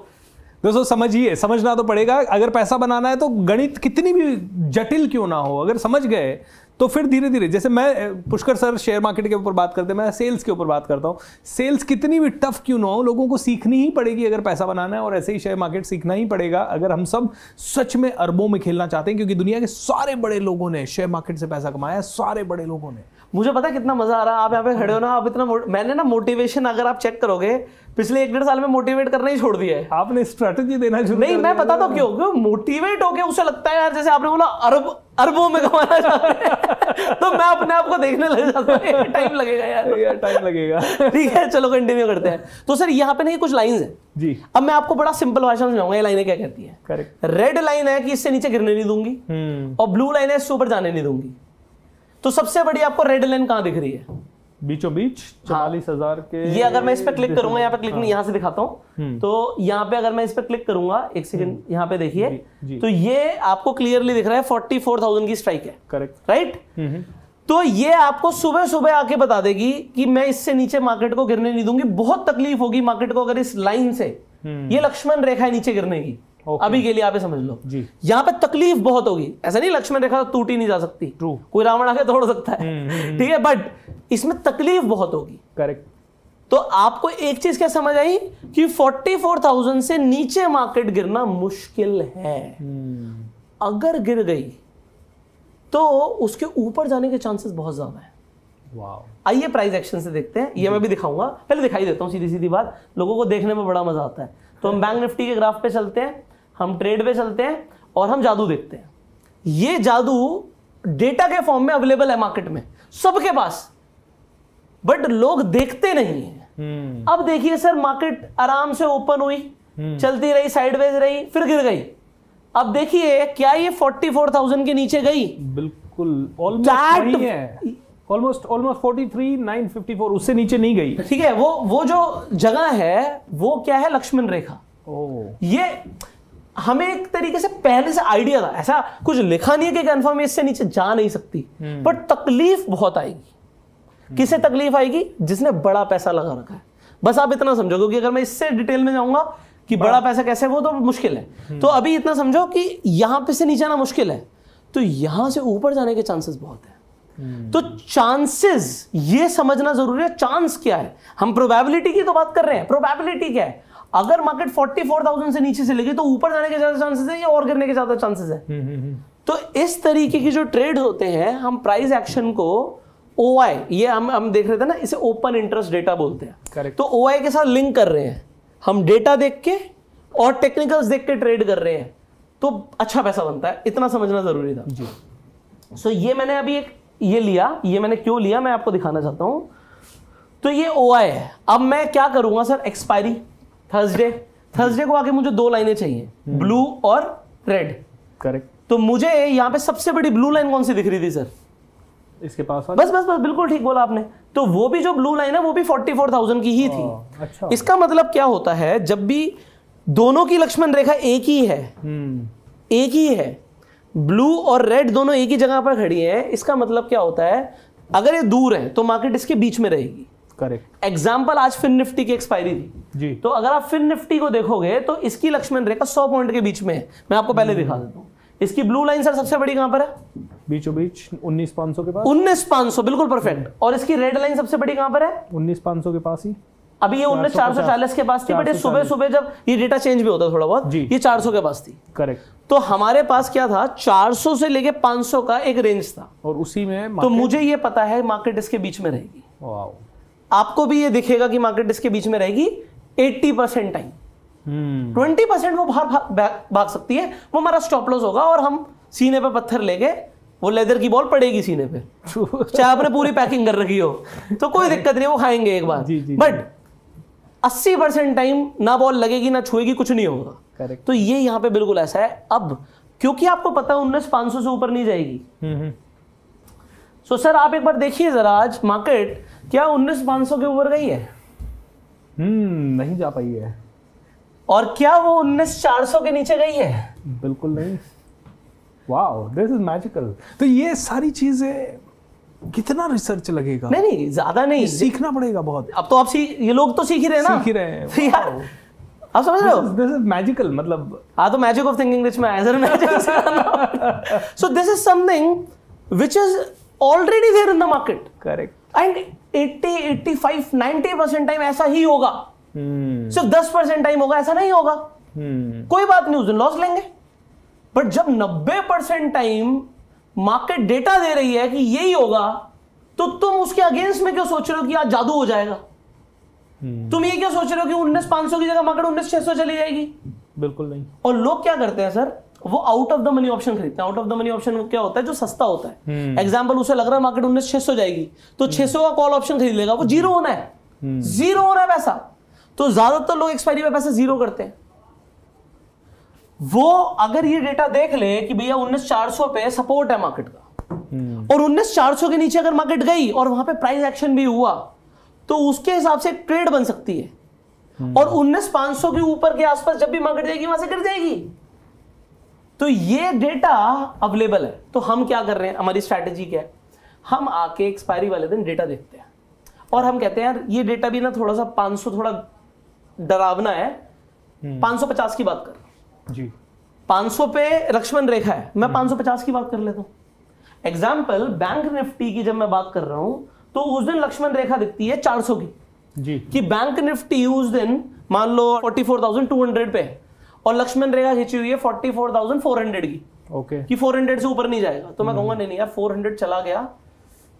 दोस्तों समझिए, समझना तो पड़ेगा। अगर पैसा बनाना है तो गणित कितनी भी जटिल क्यों ना हो, अगर समझ गए तो फिर धीरे धीरे, जैसे मैं पुष्कर सर शेयर मार्केट के ऊपर बात करते हैं, मैं सेल्स के ऊपर बात करता हूं। सेल्स कितनी भी टफ क्यों ना हो, लोगों को सीखनी ही पड़ेगी अगर पैसा बनाना है, और ऐसे ही शेयर मार्केट सीखना ही पड़ेगा अगर हम सब सच में अरबों में खेलना चाहते हैं, क्योंकि दुनिया के सारे बड़े लोगों ने शेयर मार्केट से पैसा कमाया है, सारे बड़े लोगों ने। मुझे पता है कितना मजा आ रहा है, आप यहाँ पे खड़े हो ना, आप इतना मैंने ना मोटिवेशन, अगर आप चेक करोगे पिछले 1-1.5 साल में मोटिवेट करना ही छोड़ दिया है। आपने स्ट्रेटजी देना शुरू नहीं, मैं बताता हूँ क्यों मोटिवेट होके उसे लगता है यार, जैसे आपने बोला अरबों में कमाना चाहते हैं, तो मैं अपने आप को देखने लग जाता हूँ, टाइम लगेगा यार, टाइम लगेगा। ठीक है, चलो कंटिन्यू करते हैं। तो सर यहाँ पे नहीं कुछ लाइंस है जी, अब मैं आपको बड़ा सिंपल भाषा में समझाऊंगा ये लाइनें क्या कहती है। करेक्ट। रेड लाइन है कि इससे नीचे गिरने नहीं दूंगी, और ब्लू लाइन है इससे ऊपर जाने नहीं दूंगी। तो सबसे बड़ी आपको रेड लाइन कहां दिख रही है? बीचों बीच 44,000 के। ये अगर मैं इस पे क्लिक करूंगा, यहाँ पे क्लिक नहीं, यहाँ से दिखाता हूँ, तो यहाँ पे अगर मैं इस पे क्लिक करूंगा, एक सेकंड यहाँ पे देखिए, तो ये आपको क्लियरली दिख रहा है 44,000 की स्ट्राइक है, करेक्ट, राइट। तो ये आपको सुबह सुबह आके बता देगी कि मैं इससे नीचे मार्केट को गिरने नहीं दूंगी, बहुत तकलीफ होगी मार्केट को अगर इस लाइन से, ये लक्ष्मण रेखा है नीचे गिरने की। अभी के लिए आप समझ लो जी, यहां पे तकलीफ बहुत होगी। ऐसा नहीं लक्ष्मण रेखा टूट ही नहीं जा सकती, कोई रावण आके तोड़ सकता है, ठीक है, बट इसमें तकलीफ बहुत होगी। करेक्ट। तो आपको एक चीज क्या समझ आई कि 44,000 से नीचे मार्केट गिरना मुश्किल है। अगर गिर गई तो उसके ऊपर जाने के चांसेस बहुत ज्यादा है। वाओ। आइए प्राइस एक्शन से देखते हैं, ये मैं भी दिखाऊंगा, पहले दिखाई देता हूं सीधी सीधी बात, लोगों को देखने में बड़ा मजा आता है। तो हम बैंक निफ्टी के ग्राफ पे चलते हैं, हम ट्रेड पे चलते हैं और हम जादू देखते हैं। ये जादू डेटा के फॉर्म में अवेलेबल है मार्केट में सबके पास, बट लोग देखते नहीं है। अब देखिए सर, मार्केट आराम से ओपन हुई, चलती रही, साइडवेज रही, फिर गिर गई। अब देखिए क्या ये 44,000 के नीचे गई? बिल्कुल, ऑलमोस्ट 43,954, उससे नीचे नहीं गई। ठीक है, वो जो जगह है वो क्या है? लक्ष्मण रेखा। ये हमें एक तरीके से पहले से आइडिया था, ऐसा कुछ लिखा नहीं है कि कंफर्म इससे नीचे जा नहीं सकती, पर तकलीफ बहुत आएगी। किसे तकलीफ आएगी? जिसने बड़ा पैसा लगा रखा है। बस आप इतना समझो, क्योंकि अगर मैं इससे डिटेल में जाऊंगा कि बड़ा पैसा कैसे, वो तो मुश्किल है। तो अभी इतना समझो कि यहां पे से नीचे आना मुश्किल है, तो यहां से ऊपर जाने के चांसेस बहुत है। तो चांसेस ये समझना जरूरी है, चांस क्या है। हम प्रोबेबिलिटी की तो बात कर रहे हैं, प्रोबेबिलिटी क्या है? अगर मार्केट 44,000 से नीचे से लगी तो ऊपर जाने के ज्यादा चांसेस है या और गिरने के ज्यादा चांसेस है? तो इस तरीके की जो ट्रेड होते हैं, हम प्राइस एक्शन को OI, ये हम देख रहे थे ना, इसे ओपन इंटरेस्ट डेटा बोलते हैं। Correct. तो OI के साथ लिंक कर रहे हैं हम, डेटा देख के और टेक्निकल्स देख के ट्रेड कर रहे हैं, तो अच्छा पैसा बनता है। इतना समझना जरूरी था जी। सो ये मैंने अभी एक ये लिया, ये मैंने क्यों लिया मैं आपको दिखाना चाहता हूं। तो ये OI है। अब मैं क्या करूंगा सर, एक्सपायरी थर्सडे को आके मुझे दो लाइनें चाहिए, ब्लू और रेड। करेक्ट। तो मुझे यहां पे सबसे बड़ी ब्लू लाइन कौन सी दिख रही थी सर? इसके पास बस बिल्कुल ठीक बोला आपने। तो वो भी जो ब्लू लाइन है वो भी 44,000 की ही थी। अच्छा। इसका मतलब क्या होता है, जब भी दोनों की लक्ष्मण रेखा एक ही है, एक ही है, ब्लू और रेड दोनों एक ही जगह पर खड़ी है, इसका मतलब क्या होता है, अगर ये दूर है तो मार्केट इसके बीच में रहेगी। करेक्ट। एग्जाम्पल, आज फिन निफ्टी की एक्सपायरी थी जी, तो अगर आप फिन निफ्टी को देखोगे तो इसकी लक्ष्मण रेखा 100 पॉइंट के बीच में है। मैं आपको पहले दिखा देता हूं। इसकी ब्लू लाइन सर सबसे बड़ी कहां पर है? बीचों बीच 19,500 के पास। 19,500 बिल्कुल परफेक्ट। और इसकी रेड लाइन सबसे बड़ी कहां पर है? 19,500 के पास ही। अभी ये 19,440 के पास थी, बट ये सुबह सुबह जब ये डेटा चेंज भी होता है थोड़ा बहुत, ये 400 के पास थी। करेक्ट। तो हमारे पास क्या था, 400 से लेके 500 का एक रेंज था, और उसी में तो मुझे ये पता है मार्केट इसके बीच में रहेगी। वाओ। आपको भी ये दिखेगा कि मार्केट इसके बीच में रहेगी 80% टाइम। 20% वो भाग सकती है, वो हमारा स्टॉप लॉस होगा, और हम सीने पे पत्थर लेके, वो लेदर की बॉल पड़ेगी सीने पे, चाहे आपने पूरी पैकिंग कर रखी हो तो कोई दिक्कत नहीं, वो खाएंगे एक बार। बट 80% टाइम ना बॉल लगेगी ना छुएगी, कुछ नहीं होगा। करेक्ट। तो ये यहाँ पे बिल्कुल ऐसा है। अब क्योंकि आपको पता है 19,500 से ऊपर नहीं जाएगी, सो सर आप एक बार देखिए जरा, आज मार्केट क्या 19,500 के ऊपर गई है? नहीं जा पाई है। और क्या वो 19,400 के नीचे गई है? बिल्कुल नहीं। Wow, this is magical. तो ये सारी चीजें कितना रिसर्च लगेगा? नहीं ज्यादा नहीं, सीखना पड़ेगा बहुत। अब तो आप ये लोग तो सीख ही रहे हैं ना, सीख ही रहे हैं। तो यार आप समझ रहे हो, दिस इज मैजिकल। मतलब तो मैजिक ऑफ थिंकिंग रिच में आया sir, magic. So this is something which is already there in the market. Correct. And 80, 85, 90% time ऐसा ही होगा। सिर्फ 10% टाइम होगा ऐसा नहीं होगा। कोई बात नहीं, उस दिन लॉस लेंगे। बट जब 90% टाइम मार्केट डेटा दे रही है कि यही होगा, तो तुम उसके अगेंस्ट में क्यों सोच रहे हो कि आज जादू हो जाएगा? तुम ये क्या सोच रहे हो कि 19,500 की जगह मार्केट 19,600 चली जाएगी? बिल्कुल नहीं। और लोग क्या करते हैं सर, वो out of the money option खरीदते हैं। Out of the money option क्या होता है? जो सस्ता होता है। एग्जांपल, उसे लग रहा है मार्केट 19,600 जाएगी, तो 600 का कॉल ऑप्शन खरीद लेगा। वो जीरो होना है, जीरो होना है पैसा। तो ज्यादातर लोग एक्सपायरी पे पैसा जीरो करते हैं। वो अगर ये डेटा देख ले कि भैया 19,400 पे सपोर्ट है मार्केट का, और 19,400 के नीचे अगर मार्केट गई और वहां पे प्राइस एक्शन भी हुआ, तो उसके हिसाब से ट्रेड बन सकती है। और 19,500 के ऊपर के आसपास जब भी मार्केट जाएगी वहां से गिर जाएगी। तो ये डेटा अवेलेबल है। तो हम क्या कर रहे हैं, हमारी स्ट्रैटेजी क्या है? हम आके एक्सपायरी वाले दिन डेटा देखते हैं और हम कहते हैं यार ये डेटा भी ना थोड़ा सा 500 थोड़ा डरावना है, 550 की बात कर जी, 500 पे लक्ष्मण रेखा है, मैं 550 की बात कर लेता हूँ। एग्जाम्पल बैंक निफ्टी की जब मैं बात कर रहा हूं तो उस दिन लक्ष्मण रेखा दिखती है 400 की जी, कि बैंक निफ्टी उस दिन मान लो 44,200 पे और लक्ष्मण रेखा खींची हुई है 44,400 की, ओके, कि 400 से ऊपर नहीं जाएगा। तो मैं कहूंगा नहीं यार 400 चला गया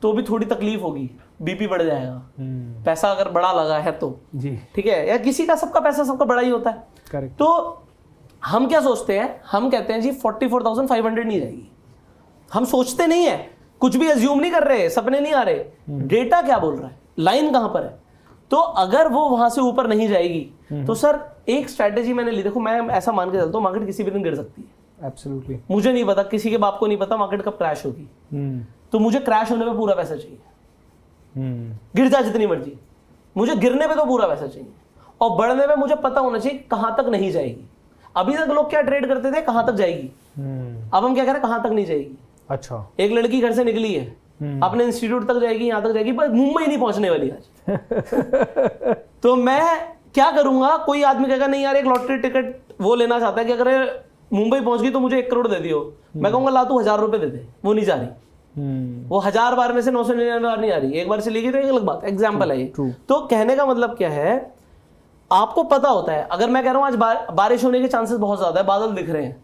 तो भी थोड़ी तकलीफ होगी, बीपी बढ़ जाएगा, पैसा अगर बड़ा लगा है तो जी, ठीक है, या किसी का सबका पैसा सबका बड़ा ही होता है, करेक्ट। तो हम क्या सोचते हैं, हम कहते हैं जी 44,500 नहीं जाएगी, हम सोचते नहीं है, कुछ भी अज्यूम नहीं कर रहे, सपने नहीं आ रहे, डेटा क्या बोल रहा है, लाइन कहां पर है। तो अगर वो वहां से ऊपर नहीं जाएगी तो सर एक स्ट्रैटेजी मैंने ली, देखो मैं ऐसा मान के चलता हूं मार्केट किसी भी दिन गिर सकती है, एब्सोल्युटली, मुझे नहीं पता, किसी के बाप को नहीं पता मार्केट कब क्रैश होगी, तो मुझे क्रैश होने पे पूरा पैसा चाहिए, गिर जाए जितनी मर्जी, मुझे गिरने पे तो पूरा पैसा चाहिए, और बढ़ने पे मुझे पता होना चाहिए कहां तक नहीं जाएगी। अभी तक लोग क्या ट्रेड करते थे, कहां तक जाएगी, अब हम क्या कह रहे हैं, कहां तक नहीं जाएगी। अच्छा, एक लड़की घर से निकली है, अपने इंस्टीट्यूट तक जाएगी, यहां तक जाएगी, पर मुंबई नहीं पहुंचने वाली आज। तो मैं क्या करूंगा, कोई आदमी कहेगा नहीं यार एक लॉटरी टिकट वो लेना चाहता है कि अगर मुंबई पहुंच गई तो मुझे 1 करोड़ दे दियो, मैं कहूंगा ला तू 1000 रुपए दे दे, वो नहीं जा रही, वो 1000 बार में से 999 बार नहीं आ रही, एक बार से लेगी तो एक अलग बात, एग्जाम्पल है ये। तो कहने का मतलब क्या है, आपको पता होता है, अगर मैं कह रहा हूं आज बारिश होने के चांसेस बहुत ज्यादा है, बादल दिख रहे हैं,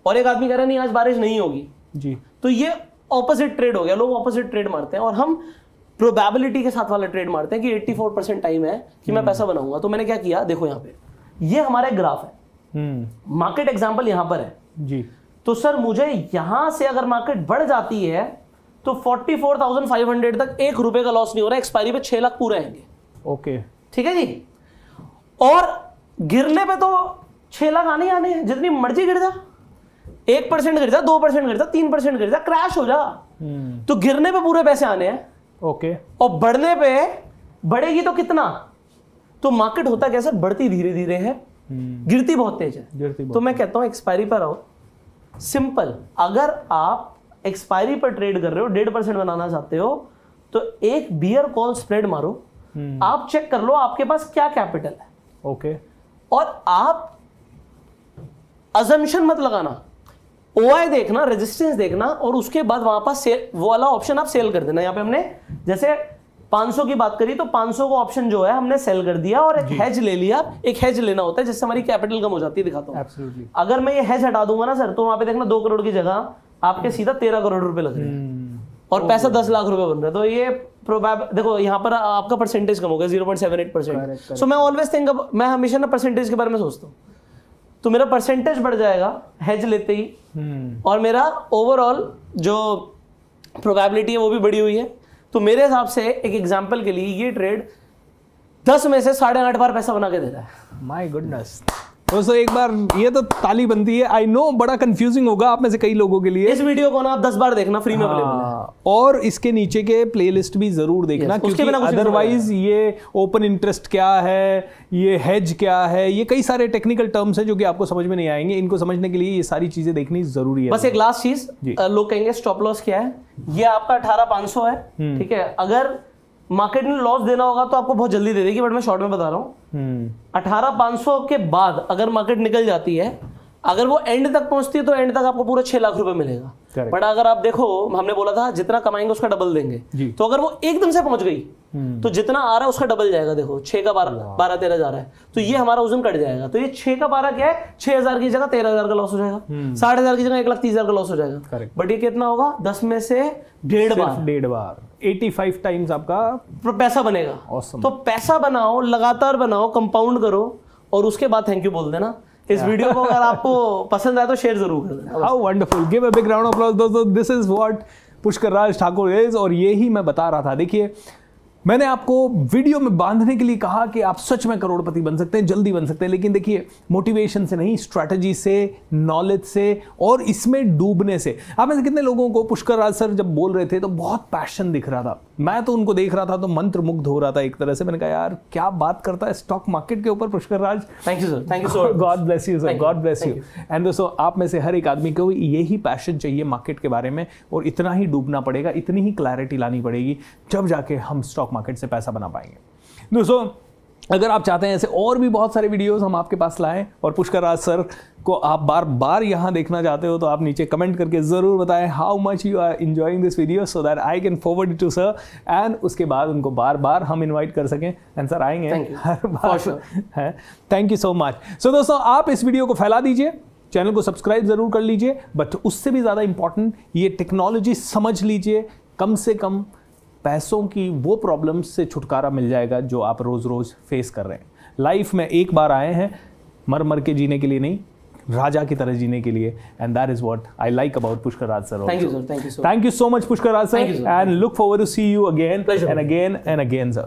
और एक आदमी कह रहा है नहीं आज बारिश नहीं होगी जी, तो ये ऑपोजिट ट्रेड हो गया, लोग ऑपोजिट ट्रेड मारते हैं, और हम प्रोबेबिलिटी के साथ वाला ट्रेड मारते हैं कि 84% टाइम है कि मैं पैसा बनाऊंगा। तो मैंने क्या किया, देखो यहाँ पे ये हमारा एक ग्राफ है, मार्केट एग्जांपल यहाँ पर है जी, तो सर मुझे यहां से अगर मार्केट बढ़ जाती है तो 44,500 तक 1 रुपए का लॉस नहीं हो रहा है, एक्सपायरी पे 6 लाख पूरे आएंगे, ओके, ठीक है जी, और गिरने पे तो 6 लाख आने ही आने हैं, जितनी मर्जी गिर जा, 1% गिर जा, 2% गिर जा, 3% गिर जा, क्रैश हो जा, तो गिरने पे पूरे पैसे आने हैं, ओके, और बढ़ने पे बढ़ेगी तो कितना, तो मार्केट होता कैसे, बढ़ती धीरे धीरे है, गिरती बहुत तेज है। तो मैं कहता हूं एक्सपायरी पर आओ, सिंपल, अगर आप एक्सपायरी पर ट्रेड कर रहे हो, 1.5% बनाना चाहते हो, तो एक बियर कॉल स्प्रेड मारो, आप चेक कर लो आपके पास क्या कैपिटल है, ओके, और आप अजम्पशन मत लगाना, ओआई देखना, रेजिस्टेंस देखना, और उसके बाद वहां पर सेल, वो वाला ऑप्शन आप सेल कर देना। यहाँ पे हमने जैसे 500 की बात करी तो 500 का ऑप्शन जो है हमने सेल कर दिया, और एक हेज ले लिया, एक हेज लेना होता है जिससे हमारी कैपिटल कम हो जाती है, दिखाता हूँ। अगर मैं ये हेज हटा दूंगा ना सर, तो वहां पे देखना 2 करोड़ की जगह आपके सीधा 13 करोड़ रुपए लग रहे हैं, और पैसा 10 लाख रुपए बन रहा है। तो ये देखो यहाँ पर आपका परसेंटेज कम हो गया 0.78%। सो मैं ऑलवेज थिंक, मैं हमेशा ना परसेंटेज के बारे में सोचता हूँ, तो मेरा परसेंटेज बढ़ जाएगा हेज लेते ही, और मेरा ओवरऑल जो प्रोबेबिलिटी है वो भी बढ़ी हुई है। तो मेरे हिसाब से एक एग्जांपल के लिए ये ट्रेड 10 में से 8.5 बार पैसा बना के दे रहा है। माय गुडनेस दोस्तों, एक बार ये तो ताली बनती है। आई नो बड़ा कंफ्यूजिंग होगा आप में से कई लोगों के लिए। इस वीडियो को ना आप 10 बार देखना, फ्री में अवेलेबल है, और इसके नीचे के प्लेलिस्ट भी जरूर देखना, क्योंकि अदरवाइज ये ओपन इंटरेस्ट क्या है, ये हेज क्या है, ये कई सारे टेक्निकल टर्म्स हैं जो कि आपको समझ में नहीं आएंगे। इनको समझने के लिए ये सारी चीजें देखनी जरूरी है। बस एक लास्ट चीज, लोग कहेंगे स्टॉप लॉस क्या है, ये आपका 18,500 है, ठीक है। अगर मार्केट ने लॉस देना होगा तो आपको बहुत जल्दी दे देगी, बट मैं शॉर्ट में बता रहा हूँ 18,500 के बाद अगर मार्केट निकल जाती है, अगर वो एंड तक पहुंचती है तो एंड तक आपको पूरा 6 लाख रुपए मिलेगा। बट अगर आप देखो, हमने बोला था जितना कमाएंगे उसका डबल देंगे, तो अगर वो एकदम से पहुंच गई तो जितना आ रहा है उसका डबल जाएगा। देखो 6 का 12-13 जा रहा है, तो ये हमारा वजन कट जाएगा। तो ये 6 का 12 क्या है, 6,000 की जगह 13,000 का लॉस हो जाएगा, 60,000 की जगह 1,30,000 का लॉस हो जाएगा। बट ये कितना होगा, 10 में से 1.5 बार 85 टाइम्स आपका पैसा बनेगा। awesome. तो पैसा बनाओ, लगातार बनाओ, कंपाउंड करो, और उसके बाद थैंक यू बोल देना। इस वीडियो को अगर आपको पसंद आए तो शेयर जरूर कर देना। How wonderful, give a big round of applause दोस्तों। This is what Pushkar Raj Thakur is, और ये ही मैं बता रहा था। देखिए मैंने आपको वीडियो में बांधने के लिए कहा कि आप सच में करोड़पति बन सकते हैं, जल्दी बन सकते हैं, लेकिन देखिए मोटिवेशन से नहीं, स्ट्रैटेजी से, नॉलेज से और इसमें डूबने से। आप में से कितने लोगों को पुष्कर राज सर जब बोल रहे थे तो बहुत पैशन दिख रहा था, मैं तो उनको देख रहा था तो मंत्र मुग्ध हो रहा था एक तरह से। मैंने कहा यार क्या बात करता है स्टॉक मार्केट के ऊपर Pushkar Raj. Thank you sir, thank you so much, God bless you sir, God bless you. And दोस्तों आप में से हर एक आदमी को यही पैशन चाहिए मार्केट के बारे में, और इतना ही डूबना पड़ेगा, इतनी ही क्लैरिटी लानी पड़ेगी, जब जाके हम स्टॉक मार्केट से पैसा बना पाएंगे। दोस्तों अगर आप चाहते हैं ऐसे और भी बहुत सारे वीडियोस हम आपके पास लाएं और पुष्कर राज सर को आप बार बार यहाँ देखना चाहते हो, तो आप नीचे कमेंट करके ज़रूर बताएं how much you are enjoying this video, so that I can forward it to sir, and उसके बाद उनको बार बार हम इनवाइट कर सकें, एंड सर आएंगे हर बार है। Thank you so much. So दोस्तों आप इस वीडियो को फैला दीजिए, चैनल को सब्सक्राइब जरूर कर लीजिए, बट उससे भी ज़्यादा इंपॉर्टेंट ये टेक्नोलॉजी समझ लीजिए, कम से कम पैसों की वो प्रॉब्लम्स से छुटकारा मिल जाएगा जो आप रोज रोज फेस कर रहे हैं। लाइफ में एक बार आए हैं, मर मर के जीने के लिए नहीं, राजा की तरह जीने के लिए, and that is what I like about Pushkar Raj sir. Thank you sir, thank you so much Pushkar Raj sir, and look forward to see you again and again and again sir.